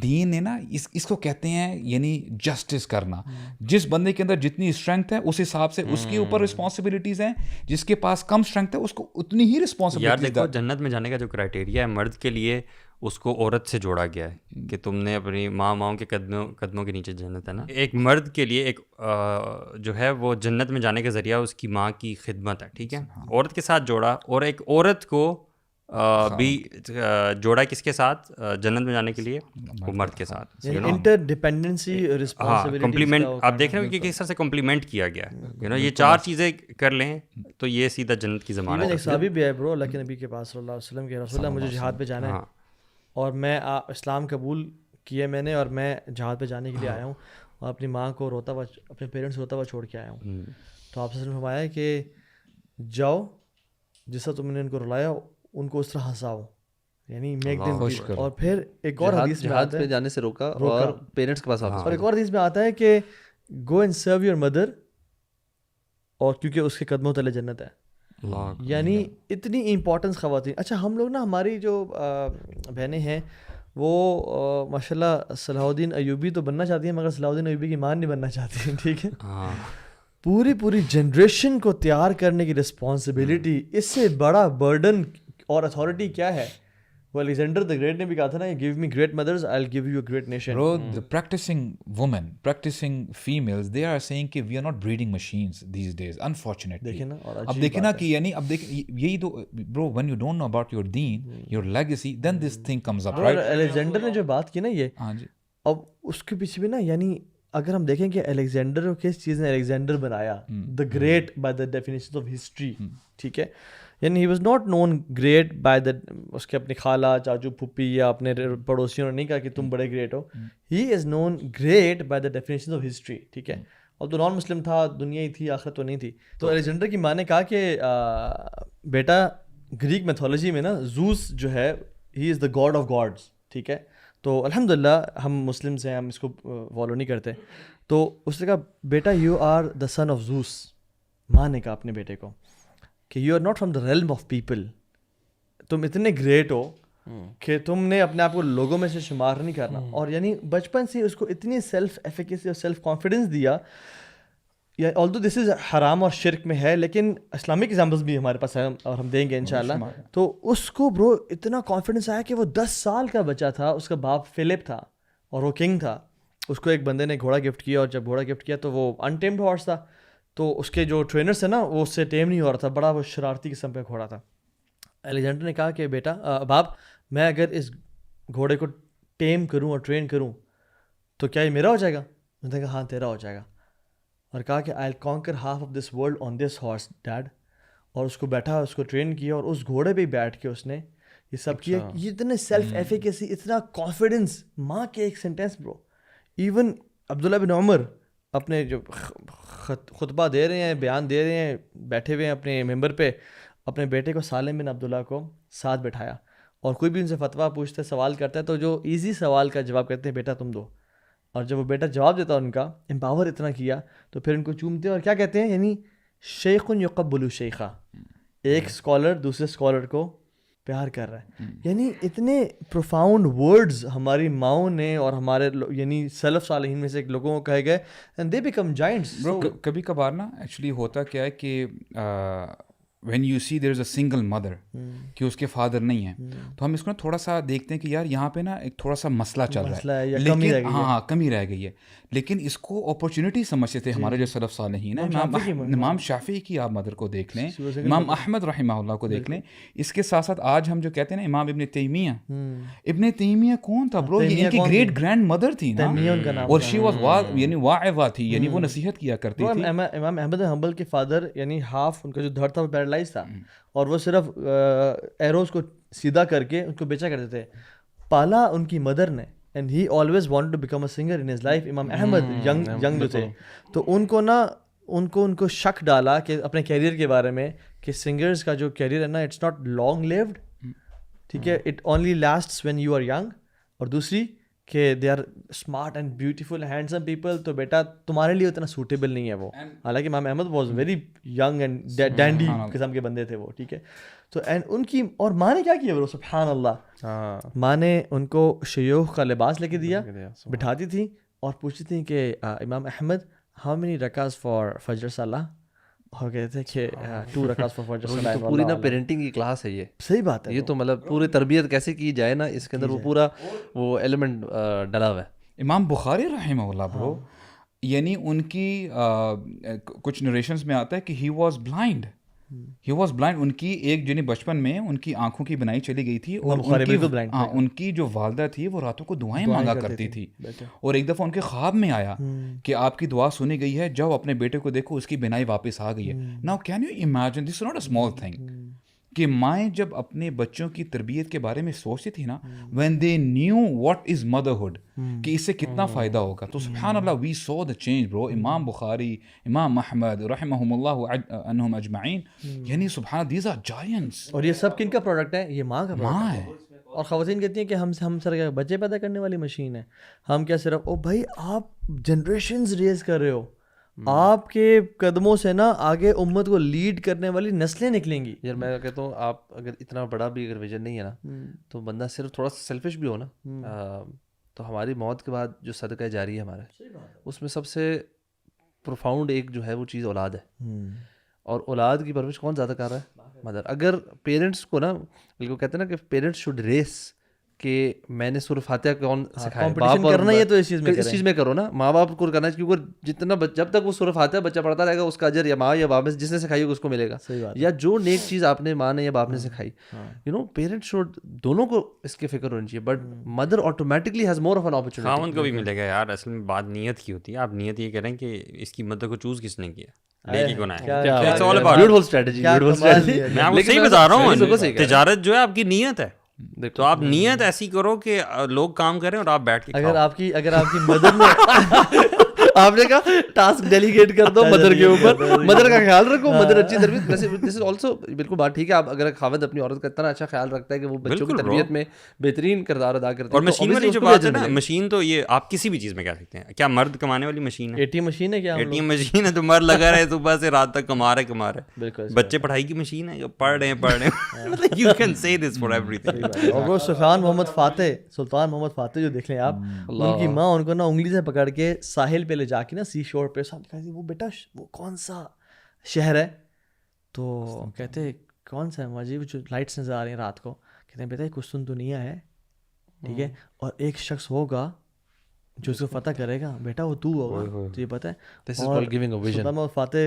دین نے نا اس کو کہتے ہیں یعنی جسٹس کرنا. جس بندے کے اندر جتنی اسٹرینتھ ہے اس حساب سے اس کے اوپر رسپانسبلٹیز ہیں, جس کے پاس کم اسٹرینتھ ہے اس کو اتنی ہی رسپانسبلٹیز. یار دیکھو, جنت میں جانے کا جو کرائٹیریا ہے مرد کے لیے, اس کو عورت سے جوڑا گیا ہے کہ تم نے اپنی ماؤں کے قدموں کے نیچے جنت ہے نا. ایک مرد کے لیے ایک جو ہے وہ جنت میں جانے کا ذریعہ اس کی ماں کی خدمت ہے, ٹھیک ہے, عورت کے ساتھ جوڑا, اور ایک عورت کو بھی جوڑا کس کے ساتھ جنت میں جانے کے لیے, وہ مرد کے ساتھ. انٹر ڈیپینڈنسی, رسپانسبلٹی, کمپلیمنٹ آپ دیکھ رہے ہو کہ کس طرح سے کمپلیمنٹ کیا گیا ہے, یہ 4 چیزیں کر لیں تو یہ سیدھا جنت کی ضمانت ہے. ایک صحابی بھی ہے برو اللہ کے نبی کے پاس صلی اللہ علیہ وسلم کے, رسول اللہ مجھے جہاد پہ جانا ہے اور میں اسلام قبول کیے میں نے, اور میں جہاد پہ جانے کے لیے آیا ہوں, اور اپنی ماں کو روتا ہوا, اپنے پیرنٹس روتا ہوا چھوڑ کے آیا ہوں. تو آپ سے فرمایا کہ جاؤ جس طرح تم نے ان کو رلایا ان کو اس طرح ہنساؤ, یعنی میک دم خوش کرو. اور پھر ایک اور حدیث میں جہاد پہ جانے سے روکا اور پیرنٹس کے پاس واپس. اور ایک اور حدیث میں آتا ہے کہ go and serve your mother, اور کیونکہ اس کے قدموں تلے جنت ہے. یعنی اتنی امپورٹنس خواتین. اچھا ہم لوگ نا, ہماری جو بہنیں ہیں وہ ماشاء اللہ صلاح الدین ایوبی تو بننا چاہتی ہیں, مگر صلاح الدین ایوبی کی ماں نہیں بننا چاہتی ہیں, ٹھیک ہے. پوری جنریشن کو تیار کرنے کی رسپانسبلٹی, اس سے بڑا برڈن اور اتھارٹی کیا ہے؟ وہ الیگزینڈر دی گریٹ نے بھی کہا تھا نا, give me great mothers I will give you a great nation. Bro, the practicing women, practicing females, they are saying کہ we are not breeding machines these days, unfortunately. دیکھیں نا, اور اب دیکھیں نا کہ یعنی اب دیکھ یہی تو bro, when you don't know about your deen, your legacy, then this thing comes up, right? Alexander نے جو بات کی نا یہ, ہاں جی, اب اس کے پیچھے بھی نا, یعنی اگر ہم دیکھیں کہ الیگزینڈر کو کس چیز نے الیگزینڈر بنایا, the great by the definition of history, ٹھیک ہے, یعنی he was not known great by the, اس کے اپنی خالہ, چاچو, پھپھی یا اپنے پڑوسیوں نے نہیں کہا کہ تم بڑے گریٹ ہو. He is known great by the definition of history, ٹھیک ہے. اور تو نان مسلم تھا, دنیا ہی تھی, آخرت تو نہیں تھی. تو الیگزینڈر کی ماں نے کہا کہ بیٹا گریک میتھولوجی میں نا زوس جو ہے ہی از دا گاڈ آف گاڈس, ٹھیک ہے. تو الحمد للہ ہم مسلمس ہیں, ہم اس کو فالو نہیں کرتے. تو اس نے کہا بیٹا you are the son of Zeus. ماں نے کہا اپنے بیٹے کو کہ you are not from the realm of people, تم اتنے گریٹ ہو کہ تم نے اپنے آپ کو لوگوں میں سے شمار نہیں کرنا. اور یعنی بچپن سے اس کو اتنی سیلف ایفیکیسی اور سیلف کانفیڈنس دیا یا آلدو دس از حرام اور شرک میں ہے, لیکن اسلامک ایگزامپلس بھی ہمارے پاس ہیں اور ہم دیں گے انشاءاللہ. تو اس کو برو اتنا کانفیڈنس آیا کہ وہ 10 سال کا بچہ تھا, اس کا باپ فلپ تھا اور وہ کنگ تھا. اس کو ایک بندے نے گھوڑا گفٹ کیا, اور جب گھوڑا گفٹ کیا تو وہ انٹیمڈ ہارس تھا, تو اس کے جو ٹرینرس ہیں نا وہ اس سے ٹیم نہیں ہو رہا تھا, بڑا وہ شرارتی قسم کا گھوڑا تھا. الیگزینڈر نے کہا کہ بیٹا باپ, میں اگر اس گھوڑے کو ٹیم کروں اور ٹرین کروں تو کیا یہ میرا ہو جائے گا؟ اس نے کہا ہاں تیرا ہو جائے گا. اور کہا کہ I conquer half of this world on this horse dad. اور اس کو بیٹھا, اس کو ٹرین کیا, اور اس گھوڑے پہ بیٹھ کے اس نے یہ سب کیا. یہ اتنے سیلف ایفیکیسی, اتنا کانفیڈنس, ماں کے ایک سینٹینس برو. ایون عبداللہ بن عمر اپنے جو خطبہ دے رہے ہیں, بیان دے رہے ہیں, بیٹھے ہوئے ہیں اپنے ممبر پہ, اپنے بیٹے کو سالم بن عبداللہ کو ساتھ بٹھایا, اور کوئی بھی ان سے فتویٰ پوچھتا ہے, سوال کرتا ہے, تو جو ایزی سوال کا جواب کہتے ہیں بیٹا تم دو. اور جب وہ بیٹا جواب دیتا ان کا, امپاور اتنا کیا, تو پھر ان کو چومتے ہیں اور کیا کہتے ہیں, یعنی شیخ یقبل شیخہ, ایک اسکالر دوسرے اسکالر کو پیار کر رہا ہے. یعنی اتنے پروفاؤنڈ ورڈز ہماری ماؤں نے اور ہمارے یعنی سلف صالحین میں سے لوگوں کو کہے گئے, اینڈ دے بیکم جائنٹس. کبھی کبھار نا ایکچولی ہوتا کیا ہے کہ when you see there is a single mother کہ اس کے فادر نہیں ہیں, تو ہم اس کو نا تھوڑا سا دیکھتے ہیں کہ یار یہاں پہ نا ایک تھوڑا سا مسئلہ چل رہا ہے, لیکن ہاں کمی رہ گئی ہے, لیکن اس کو اپرچونیٹی سمجھتے تھے ہمارے جو سلف صالحین ہیں. امام شافعی کی آپ مدر کو دیکھ لیں, امام احمد رحمہ اللہ کو دیکھ لیں. اس کے ساتھ ساتھ آج ہم جو کہتے ہیں نا امام ابن تیمیہ, ابن تیمیہ کون تھا برو؟ یہ ان کی گریٹ گرینڈ مدر تھی نا, اور شی واز یعنی واعظہ تھی, یعنی وہ نصیحت کیا کرتی تھی. امام احمد حنبل کے فادر یعنی ہاف ان کا جو دھڑ تھا وہ پیرالائز تھا, اور وہ صرف ایروز کو سیدھا کر کے ان کو بیچا کرتے تھے. پالا ان کی مدر نے, and he always wanted to become a singer in his life. Imam Ahmad young جو تھے, تو ان کو شک ڈالا کہ اپنے کیریئر کے بارے میں کہ سنگرز کا جو کیریئر ہے نا, اٹس ناٹ لانگ لیوڈ, ٹھیک ہے, it only lasts when you are young. اور دوسری کہ they are smart and beautiful handsome people, تو بیٹا تمہارے لیے اتنا سوٹیبل نہیں ہے وہ. حالانکہ Imam Ahmad was very young and dandy قسم کے بندے تھے وہ, ٹھیک ہے. تو اینڈ ان کی, اور ماں نے کیا کیا وہ, سبحان اللہ, ماں نے ان کو شیوخ کا لباس لے کے دیا, بٹھاتی تھی اور پوچھتی تھیں کہ امام احمد ہاؤ مینی رکعز فار فجر صلاح, اور کہتے تھے کہ 2 رکعز فار فجر صلاح. پوری نا پیرنٹنگ کی کلاس ہے یہ, صحیح بات ہے. یہ تو مطلب پوری تربیت کیسے کی جائے نا, اس کے اندر وہ پورا وہ ایلیمنٹ ڈلا ہوا ہے. امام بخاری رحمہ اللہ برو, یعنی ان کی کچھ نریشنز میں آتا ہے کہ ہی واز بلائنڈ. ان کی ایک جو بچپن میں ان کی آنکھوں کی بنائی چلی گئی تھی, اور ان کی جو والدہ تھی وہ راتوں کو دعائیں مانگا کرتی تھی. اور ایک دفعہ ان کے خواب میں آیا کہ آپ کی دعا سنی گئی ہے, جب اپنے بیٹے کو دیکھو اس کی بنائی واپس آ گئی ہے. Now can you imagine, this is not a small thing, کہ مائیں جب اپنے بچوں کی تربیت کے بارے میں سوچتی تھی نا, when they knew what is motherhood, کہ اس سے کتنا فائدہ ہوگا. تو سبحان اللہ, وی سو دا چینج برو. امام بخاری, امام احمد رحمہم اللہ عنہم اجمعین, یعنی سبحان اللہ, دیز آر جائنٹس. اور یہ سب کن کا پروڈکٹ ہے؟ یہ ماں کا ماں ہے. اور خواتین کہتی ہیں کہ ہم سر بچے پیدا کرنے والی مشین ہے, ہم کیا صرف, او بھائی آپ جنریشنز ریز کر رہے ہو, آپ کے قدموں سے نا آگے امت کو لیڈ کرنے والی نسلیں نکلیں گی. یار میں کہتا ہوں, آپ اگر اتنا بڑا بھی اگر ویژن نہیں ہے نا, تو بندہ صرف تھوڑا سا سیلفش بھی ہو نا, تو ہماری موت کے بعد جو صدقہ جاری ہے ہمارا, اس میں سب سے پروفاؤنڈ ایک جو ہے وہ چیز اولاد ہے. اور اولاد کی پرورش کون زیادہ کر رہا ہے؟ مدر. اگر پیرنٹس کو نا, بالکل کہتے ہیں نا کہ پیرنٹس شوڈ ریس کہ میں نے سورہ فاتحہ کون سکھایا, کرنا ہے تو اس چیز میں کرو نا, ماں باپ کو کرنا ہے, کیونکہ جتنا جب تک وہ سورہ فاتحہ بچہ پڑھتا رہے گا, اس کا اجر یا ماں یا باپ میں جس نے سکھائی ہوگا اس کو ملے گا, یا جو نیک چیز آپ نے ماں نے یا باپ نے سکھائی. یو نو پیرنٹ شوڈ, دونوں کو اس کی فکر ہونی چاہیے, but mother automatically has more of an opportunity. خاوند کو بھی ملے گا یار. اصل میں بات نیت کی ہوتی ہے. آپ نیت یہ کریں کہ اس کی مدر کو چوز کس نے کیا, لے کے کون آیا. بیوٹیفل اسٹریٹجی, میں آپ کو صحیح بتا رہا ہوں, تجارت جو ہے آپ کی نیت ہے, تو آپ نیت ایسی کرو کہ لوگ کام کریں اور آپ بیٹھ کے. اگر آپ کی مدر نے آپ نے کہا ٹاسک ڈیلیگیٹ کر دو مدر کے اوپر, مدر کا خیال رکھو, مدر اچھی تربیت. دس از آلسو بالکل بات ٹھیک ہے. آپ اگر خاوند اپنی عورت کا اتنا اچھا خیال رکھتا ہے کہ وہ بچوں کی تربیت میں بہترین کردار ادا کرتا ہے, اور مشین والی جو بات ہے نا, مشین تو یہ آپ کسی بھی چیز میں کہہ سکتے ہیں. کیا مرد کمانے والی مشین ہے؟ اے ٹی ایم مشین ہے, کیا اے ٹی ایم مشین ہے, تو مرد لگا رہے صبح سے رات تک کما رہے. بالکل. بچے پڑھائی کی مشین ہے, جو پڑھ رہے ہیں. You can say this for every thing. اور وہ سلطان محمد فاتح جو دیکھ لیں آپ, ان کی ماں ان کو نا انگلی سے پکڑ کے ساحل پہ لے جا کے نا سی شور پہ وہ بیٹا وہ کون سا شہر ہے, تو کہتے کون سا ہے مجھے, جو لائٹس نظر آ رہی ہیں رات کو, کہتے ہیں بیٹا یہ قسطنطنیہ ہے, ٹھیک ہے, اور ایک شخص ہوگا جو اس کو فتح کرے گا, بیٹا وہ تو ہوگا, تو یہ پتہ ہے. اور فاتح,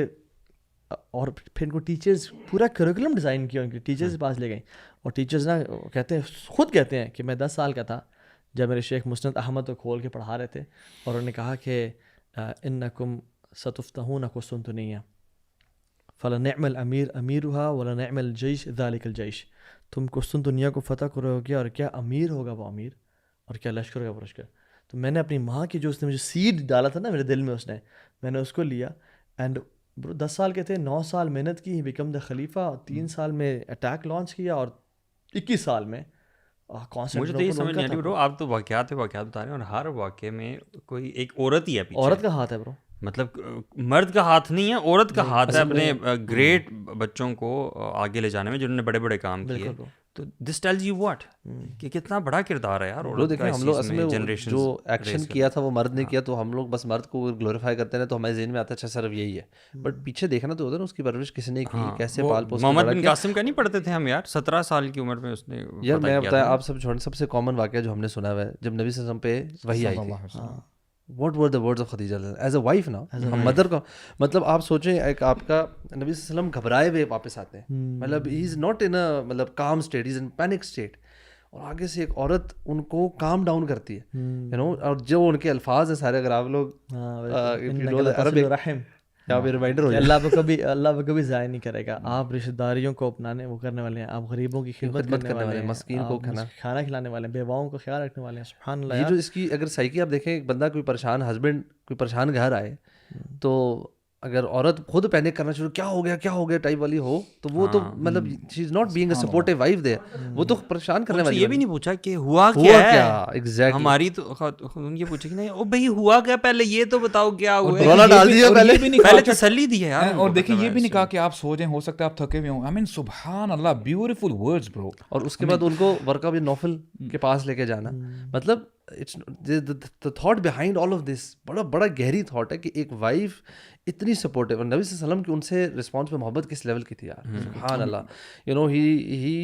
اور پھر ان کو ٹیچرز پورا کریکولم ڈیزائن کیا, ان کے ٹیچرز کے پاس لے گئے, اور ٹیچرز نا کہتے ہیں, خود کہتے ہیں کہ میں 10 سال کا تھا جب میرے شیخ مسند احمد کو کھول کے پڑھا رہے تھے, اور انہوں نے کہا کہ انکم ستفتحون قسطنطنیہ فلنعم الامیر امیرها ولنعم الجیش ذلک الجیش, تم قسطنطنیہ کو فتح کرو گے اور کیا امیر ہوگا وہ امیر, اور کیا لشکر ہوگا وہ لشکر. تو میں نے اپنی ماں کی جو اس نے مجھے سیڈ ڈالا تھا نا میرے دل میں, میں نے اس کو لیا, اینڈ 10 سال کے تھے, 9 سال محنت کی, بیکم دا خلیفہ, 3 سال میں اٹیک لانچ کیا, اور 21 سال میں مجھے تو یہ سمجھ نہیں آتی برو, آپ تو واقعات بتا رہے ہیں, اور ہر واقعے میں کوئی ایک عورت ہی ہے پیچھے. عورت کا ہاتھ ہے برو, مطلب مرد کا ہاتھ نہیں ہے, عورت کا ہاتھ ہے اپنے گریٹ بچوں کو آگے لے جانے میں, جنہوں نے بڑے بڑے کام کیے. تو دس ٹیلز یو واٹ کہ کتنا بڑا کردار ہے یار. وہ دیکھیں ہم لوگ اصل میں جو ایکشن کیا تھا وہ مرد نے کیا, تو ہم لوگ بس مرد کو گلوریفائی کرتے ہیں, تو ہمارے ذہن میں آتا ہے اچھا صرف یہی ہے, بٹ پیچھے دیکھنا تو ہوتا ہے نا اس کی پرورش کس نے کی, کیسے پال پوس. محمد بن قاسم کا نہیں پڑھتے تھے ہم یار, 17 سال کی عمر میں اس نے. یار میں بتایا آپ سب سے کامن واقعہ جو ہم نے سنا ہوا ہے, جب نبی صلی اللہ علیہ وسلم پہ وحی آئی تھی, what were the words of Khadija as a wife نا, مدر کا مطلب آپ سوچیں, ایک آپ کا نبی صلی اللہ علیہ وسلم گھبرائے ہوئے واپس آتے ہیں, مطلب ہی از ناٹ ان مطلب کام اسٹیٹ, ہی از ان پینک اسٹیٹ, اور آگے سے ایک عورت ان کو کام ڈاؤن کرتی ہے, یو نو, اور جو ان کے الفاظ ہیں سارے, اگر آپ لوگ عربک ریمائنڈر ہو جائے, اللہ کو کبھی ضائع نہیں کرے گا. آپ رشتہ داریوں کو اپنانے وہ کرنے والے ہیں, آپ غریبوں کی خدمت کرنے والے ہیں, مسکین کو کھانا کھلانے والے ہیں, بیواؤں کو خیال رکھنے والے ہیں. سبحان اللہ. یہ جو اس کی اگر سائیکی آپ دیکھیں, ایک بندہ کوئی پریشان ہسبینڈ کوئی پریشان گھر آئے, تو اگر عورت خود پینک کرنا شروع کیا ہو گیا ٹائپ والی ہو, تو وہ تو مطلب she is not being a supportive wife there, وہ تو پریشان کرنے والی. یہ بھی نہیں پوچھا کہ ہوا کیا ایگزیکٹلی, ہماری تو خاتون یہ پوچھے کہ نہیں او بھائی ہوا کیا, پہلے یہ تو بتاؤ کیا ہوا, رولا ڈال دیا پہلے تسلی دی ہے یار. اور دیکھیں یہ بھی نہیں کہا کہ آپ سو جائیں, ہو سکتا ہے آپ تھکے ہوئے ہوں. آئی مین سبحان اللہ, بیوٹیفل ورڈز برو. اور اس کے بعد ان کو ورقہ بن نوفل کے پاس لے کے جانا, مطلب the thought behind all of this بڑا گہری تھاٹ ہے کہ ایک وائف اتنی سپورٹیو, اور نبی صلی اللہ علیہ وسلم کی ان سے رسپانس میں محبت کس لیول کی تھی یار, سبحان اللہ. You know he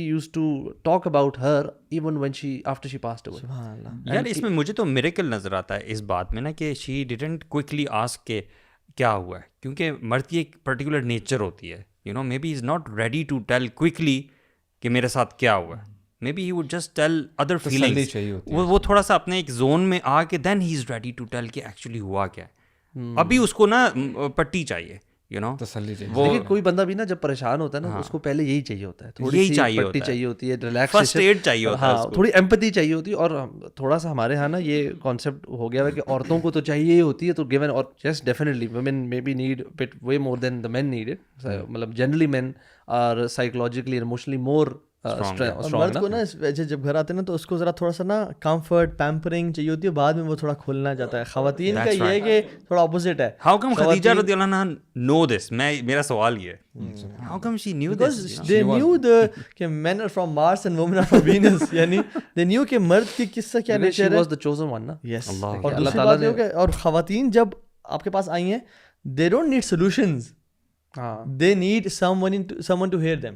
used to talk about her even when after she passed away. سبحان اللہ. یار اس میں مجھے تو میریکل نظر آتا ہے اس بات میں نا, کہ she didn't quickly ask کہ کیا ہوا ہے, کیونکہ مرد کی ایک پرٹیکولر نیچر ہوتی ہے, you know, maybe is not ready to tell quickly کہ میرے ساتھ کیا ہوا ہے. Maybe he would just tell other feelings, وہ تھوڑا سا اپنے ایک زون میں آ کے then he is ready to tell کہ ایکچولی ہوا کیا ہے. ابھی اس کو نا پٹی چاہیے, یو نو, تسلی چاہیے. لیکن کوئی بندہ بھی نا جب پریشان ہوتا ہے نا, اس کو پہلے یہی چاہیے ہوتا ہے, تھوڑی سی پٹی چاہیے ہوتی ہے, ریلیکسیشن, فرسٹ ایڈ چاہیے ہوتا ہے, تھوڑی ایمپتھی چاہیے ہوتی ہے. اور تھوڑا سا ہمارے ہاں نا یہ کانسیپٹ ہو گیا ہے کہ عورتوں کو تو چاہیے ہی ہوتی ہے, تو گیون, اور yes definitely women may be need but we more than the men need it, مطلب generally men are psychologically emotionally more مرد کو نا جب گھر آتے ہیں نا, تو اس کو ذرا تھوڑا سا نا کمفرٹ پیمپرنگ چاہیے ہوتی ہے, بعد میں وہ تھوڑا کھلنا جاتا ہے. خواتین کا یہ ہے کہ تھوڑا اپوزٹ ہے. ہاؤ کم خدیجہ رضی اللہ عنہا نو دس, میرا سوال یہ ہے, how come she knew this, they knew کہ men are from Mars and women are from Venus, یعنی دے نیو کہ مرد کی کس سے کیا نیچر ہے. واز دی چوزن ون نا. یس, اور دوسری بات یہ کہ اور خواتین جب آپ کے پاس آئی ہیں, they don't need solutions, they need someone to hear them.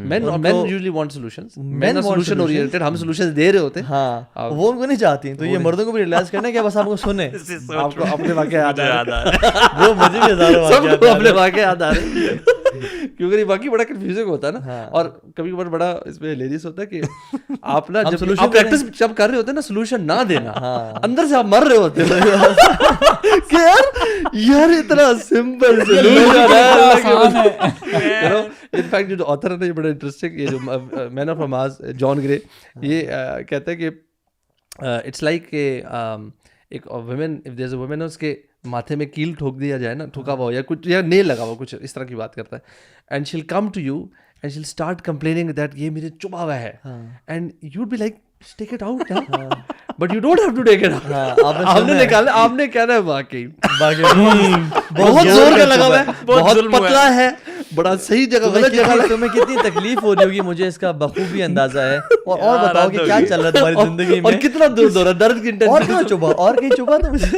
Men usually want solutions. Men are solution oriented, ہم solutions دے رہے ہوتے ہیں. ہاں, وہ ان کو نہیں چاہتی. تو یہ مردوں کو بھی ریلائز کرنا ہے کہ بس آپ کو سنیں, آپ کو اپنے واقعہ یاد آ رہا ہے, وہ مجھے بھی ہزاروں واقعہ سب کو اپنے واقعہ یاد آ رہے ہیں, کیونکہ یہ باقی بڑا کنفیوزنگ ہوتا ہے نا. اور کبھی کبھار بڑا اس میں ہلیریس ہوتا ہے کہ آپ نا جب آپ پریکٹس جب کر رہے ہوتے ہیں نا سولوشن نہ دینا, اندر سے آپ مر رہے ہوتے ہیں کہ یار اتنا سمپل سولوشن ہے. ان فیکٹ جو آتھر ہے نا, یہ بڑا انٹرسٹنگ, یہ جو مین آف نماز جان گرے, یہ کہتا ہے کہ اٹس لائک کہ ایک women, if there is a women, اس کے ماتھے میں کیل ٹھوک دیا جائے نا, ٹھوکا ہوا ہو یا کچھ, یا نیل لگا ہوا, کچھ اس طرح کی بات کرتا ہے. And she'll come to you and she'll start complaining that یہ میرے چبھا ہوا ہے, and you would be like take it out, but you don't have to take it out. آپ نے نکالا, آپ نے کہنا ہے واقعی بہت زور کا لگا ہوا ہے, بہت پتلا ہے, بڑا صحیح جگہ غلط جگہ تمہیں کتنی تکلیف ہو رہی ہوگی مجھے اس کا بخوبی اندازہ ہے. اور بتاؤ کہ کیا چل رہا ہے تمہاری زندگی میں, اور کتنا دور دورہ درد کی اور کہاں چبھا, اور کہیں چبھا تو مجھے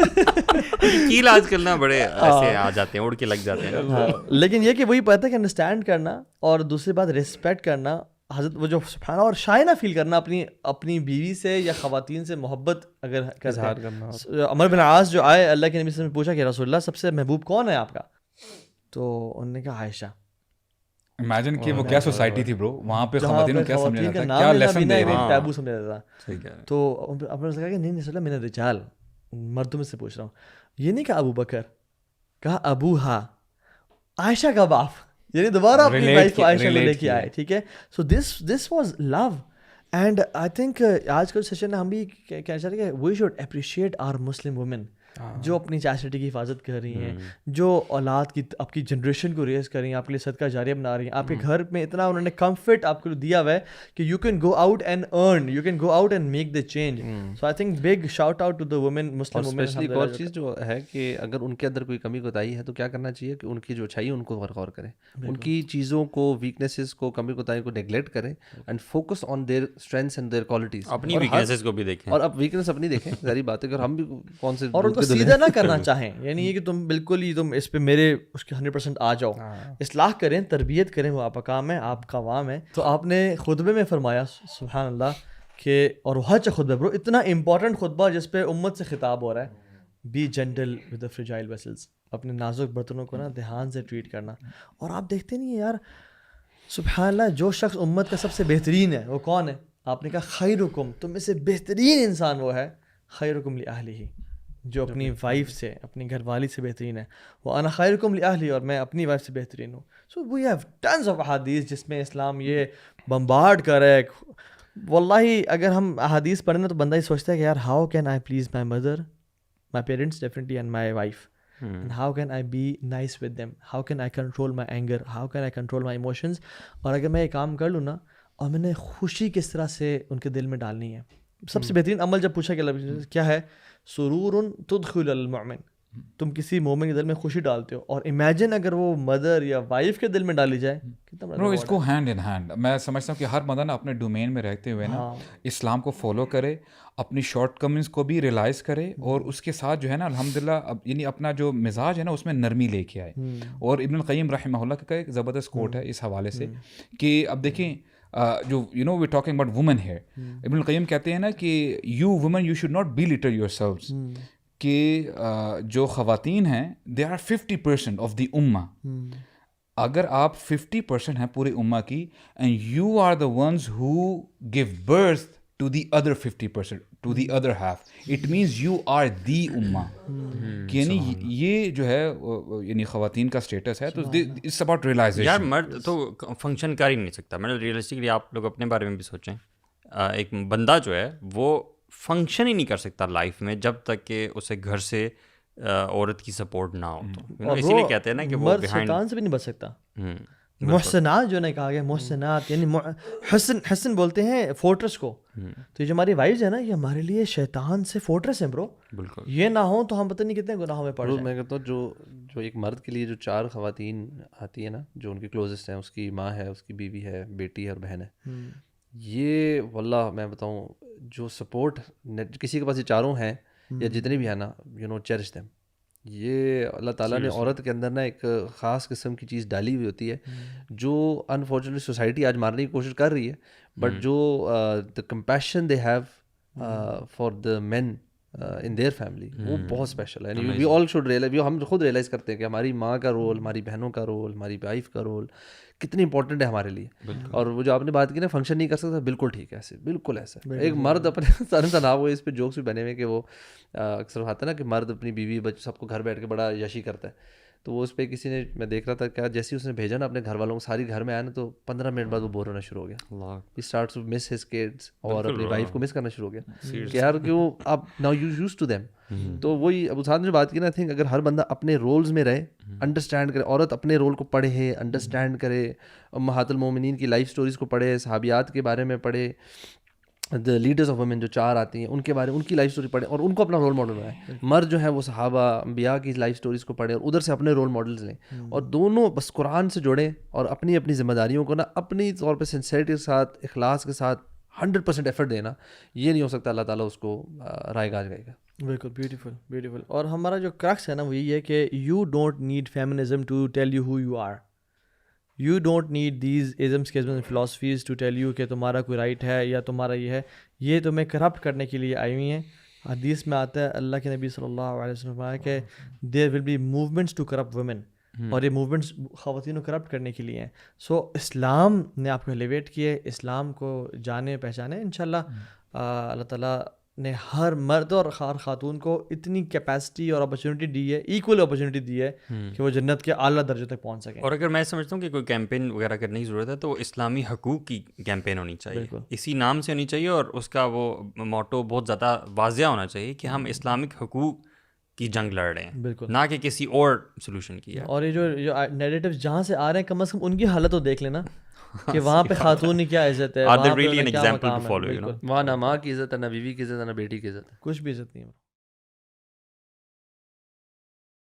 کیل آج کل نا بڑے ایسے آ جاتے ہیں, اڑ کے لگ جاتے ہیں. لیکن یہ کہ وہی پتہ ہے کہ انڈرسٹینڈ کرنا, اور دوسری بات ریسپیکٹ کرنا, حضرت وہ جو سبحان اور شائنہ فیل کرنا اپنی بیوی سے یا خواتین سے محبت اگر اظہار کرنا. عمر بن عاص جو آئے اللہ کے نبی سے پوچھا کہ رسول اللہ سب سے محبوب کون ہے آپ کا, تو انہوں نے کہا عائشہ. امیجن کہ وہ کیا سوسائٹی تھی برو, وہاں پہ خواتین کو کیا سمجھا جاتا ہے, کیا لیسن دے رہے ہیں, ٹیبو سمجھا جاتا ہے. تو آپ نے کہا کہ نہیں رسول اللہ میں نے رجال مردوں میں سے پوچھ رہا ہوں. یہ نہیں کہا ابو بکر, کہا ابو ہا عائشہ کا باپ, یعنی دوبارہ اپنی وائف کو عائشہ کو لے کے آئے. ٹھیک ہے, so this was love. And I think آج کل سیشن میں ہم بھی کہنا چاہتے ہیں کہ we should appreciate our Muslim women جو اپنی چاسٹی کی حفاظت کر رہی ہیں, جو اولاد کی آپ کی جنریشن کو ریز کر رہی ہیں, آپ کے لیے صدقہ جاریہ بنا رہی ہیں, آپ کے گھر میں اتنا انہوں نے کمفرٹ آپ کو دیا ہوا ہے کہ you can go out and earn, you can go out and make the change. So I think big shout out to the women, Muslim women. Specially ایک اور چیز جو ہے کہ اگر ان کے اندر کوئی کمی کوتاہی ہے تو کیا کرنا چاہیے کہ ان کی جو اچھائی ہے ان کو غور کریں, ان کی چیزوں کو, ویکنیسز کو, کمی کوتاہی کو نیگلیکٹ کریں and focus on their strengths and their qualities. اپنی ویکنیسز کو بھی دیکھیں, اور اب ویکنیس اپنی دیکھیں, ظاہری بات ہے کہ ہم بھی کون سے, اور ان کو سیدھا نہ کرنا چاہیں, یعنی یہ کہ تم بالکل ہی تم اس پہ میرے اس کے 100% آ جاؤ. اصلاح کریں, تربیت کریں, وہ آپ کا کام ہے, آپ کا عوام ہے. تو آپ نے خطبے میں فرمایا سبحان اللہ کہ, اور وہ حج خطبہ برو, اتنا امپورٹنٹ خطبہ جس پہ امت سے خطاب ہو رہا ہے, be gentle with the fragile vessels, اپنے نازک برتنوں کو نا دھیان سے ٹریٹ کرنا. اور آپ دیکھتے نہیں ہیں یار سبحان اللہ, جو شخص امت کا سب سے بہترین ہے وہ کون ہے؟ آپ نے کہا خیرکم, تم میں سے بہترین انسان وہ ہے خیرکم لأہلہ, جو اپنی وائف سے, اپنی گھر والی سے بہترین ہے. وہ انا خیرکم لأہلی, اور میں اپنی وائف سے بہترین ہوں. سو وی ہیو ٹنز آف احادیث جس میں اسلام یہ بمبارڈ کر رہا ہے. واللہ اگر ہم احادیث پڑھیں تو بندہ ہی سوچتا ہے کہ یار how can I please my mother, my parents definitely, and my wife, and how can I be nice with them, how can I control my anger, how can I control my emotions. اور اگر میں یہ کام کر لوں نا, اور میں نے خوشی کس طرح سے ان کے دل میں ڈالنی ہے. سب سے بہترین عمل جب پوچھا کہ کیا ہے, سرور تدخل المؤمن, تم کسی مومن کے دل میں خوشی ڈالتے ہو. اور امیجن اگر وہ مدر یا وائف کے دل میں ڈالی جائے, کتنا بڑا اس کو ہینڈ ان ہینڈ. میں سمجھتا ہوں کہ ہر بندہ نا اپنے ڈومین میں رہتے ہوئے نا اسلام کو فالو کرے, اپنی شارٹ کمنگس کو بھی ریئلائز کرے, اور اس کے ساتھ جو ہے نا الحمدللہ یعنی اپنا جو مزاج ہے نا اس میں نرمی لے کے آئے. اور ابن القیم رحمہ اللہ کا ایک زبردست کوٹ ہے اس حوالے سے کہ اب دیکھیں جو you know we talking about women ہے, ابن القیم کہتے ہیں نا کہ you women you should not be later yourselves, کہ جو خواتین ہیں دے آر 50% آف دی امہ. اگر آپ 50% ہیں پوری امہ کی, and you are the ones who gave birth to the other 50%, to the other half, it means you are the امہ. یعنی یہ جو ہے یعنی خواتین کا اسٹیٹس ہے, تو اٹس اباؤٹ ریئلائزیشن. یار مرد تو فنکشن کر ہی نہیں سکتا. میں نے ریئلسٹکلی آپ لوگ اپنے بارے میں بھی سوچیں, ایک بندہ جو ہے وہ فنکشن ہی نہیں کر سکتا لائف میں جب تک کہ اسے گھر سے عورت کی سپورٹ نہ ہو. تو اسی لیے کہتے ہیں نا کہ وہ شیطان سے بھی نہیں بچ سکتا. محسنات جو نے کہا گیا, محسنات یعنی حسن بولتے ہیں فورٹرس کو. تو یہ جو ہماری وائفز ہیں نا, یہ ہمارے لیے شیطان سے فورٹرس ہیں برو. بالکل, یہ نہ ہو تو ہم پتہ نہیں کتنے گناہوں میں پڑ جائیں. میں کہتا ہوں جو ایک مرد کے لیے جو 4 خواتین آتی ہیں نا, جو ان کی کلوزسٹ ہیں, اس کی ماں ہے, اس کی بیوی ہے, بیٹی ہے اور بہن ہے, یہ واللہ میں بتاؤں جو سپورٹ کسی کے پاس یہ 4 ہیں یا جتنے بھی ہیں نا, یو نو چیرش دیم. یہ اللہ تعالیٰ نے عورت کے اندر نا ایک خاص قسم کی چیز ڈالی ہوئی ہوتی ہے جو انفارچونیٹلی سوسائٹی آج مارنے کی کوشش کر رہی ہے, بٹ جو the compassion they have for the men in their family, وہ بہت اسپیشل ہے. وی آل شوڈ ریئلائز, ہم خود ریئلائز کرتے ہیں کہ ہماری ماں کا رول, ہماری بہنوں کا رول, ہماری وائف کا رول کتنی امپورٹنٹ ہے ہمارے لیے. اور وہ جو آپ نے بات کی نا فنکشن نہیں کر سکتا, بالکل ٹھیک ہے, ایسے بالکل ایسا. ایک مرد اپنے تنہا ہوئے, اس پہ جوکس بھی بنے ہوئے کہ وہ اکثر آتا ہے نا کہ مرد اپنی بیوی بچے سب کو گھر بیٹھ کے بڑا یشی کرتا ہے. تو وہ اس پہ کسی نے, میں دیکھ رہا تھا کیا, جیسے اس نے بھیجا نا اپنے گھر والوں کو, ساری گھر میں آیا نا, تو 15 منٹ بعد وہ بور ہونا شروع ہو گیا. He starts to miss his kids, اور اپنی وائف کو مس کرنا شروع ہو گیا کہ یار کیوں اب now you used to them. تو وہی ابو سعد نے جو بات کی نا, آئی تھنک اگر ہر بندہ اپنے رولز میں رہے, انڈرسٹینڈ کرے, عورت اپنے رول کو پڑھے, انڈرسٹینڈ کرے, امہات المومنین کی لائف سٹوریز کو پڑھے, صحابیات کے بارے میں پڑھے, لیڈرز آف وومن جو 4 آتی ہیں ان کے بارے ان کی لائف سٹوری پڑھیں اور ان کو اپنا رول ماڈل بنائیں. مرد جو ہیں وہ صحابہ انبیاء کی لائف سٹوریز کو پڑھیں اور ادھر سے اپنے رول ماڈلز لیں اور دونوں بس قرآن سے جوڑیں اور اپنی اپنی ذمہ داریوں کو نا اپنی طور پہ سنسیئرٹی کے ساتھ اخلاص کے ساتھ 100% ایفرٹ دینا. یہ نہیں ہو سکتا اللہ تعالیٰ اس کو رائے گاہ جائے گا. بالکل بیوٹیفل بیوٹیفل. اور ہمارا جو کرکس ہے نا وہ یہی ہے کہ you don't need feminism to tell you who you are. You don't need these isms and philosophies to tell you کہ تمہارا کوئی رائٹ ہے یا تمہارا یہ ہے. یہ تمہیں کرپٹ کرنے کے لیے آئی ہوئی ہیں. حدیث میں آتا ہے اللہ کے نبی صلی اللہ علیہ وسلم نے کہ there will be movements to corrupt women, اور یہ موومنٹس خواتین کو کرپٹ کرنے کے لیے ہیں. سو اسلام نے آپ کو ایلیویٹ کیے, اسلام کو جانے پہچانے. انشاءاللہ اللہ تعالیٰ نے ہر مرد اور ہر خاتون کو اتنی کیپیسٹی اور اپرچونیٹی دی ہے, ایکول اپرچونیٹی دی ہے کہ وہ جنت کے اعلیٰ درجے تک پہنچ سکیں. اور اگر میں سمجھتا ہوں کہ کوئی کیمپین وغیرہ کرنے کی ضرورت ہے تو اسلامی حقوق کی کیمپین ہونی چاہیے, اسی نام سے ہونی چاہیے, اور اس کا وہ موٹو بہت زیادہ واضح ہونا چاہیے کہ ہم اسلامک حقوق کی جنگ لڑ رہے ہیں, بالکل, نہ کہ کسی اور سولوشن کی ہے. اور یہ جو نیریٹیو جہاں سے آ رہے ہیں کم از کم ان کی حالت تو دیکھ لینا کہ وہاں پہ خاتون کی کیا عزت ہے, Are they really an example to follow, you know? وہاں نہ ماں کی عزت ہے, نہ بیوی کی عزت ہے, نہ بیٹی کی عزت ہے, کچھ بھی عزت نہیں ہے.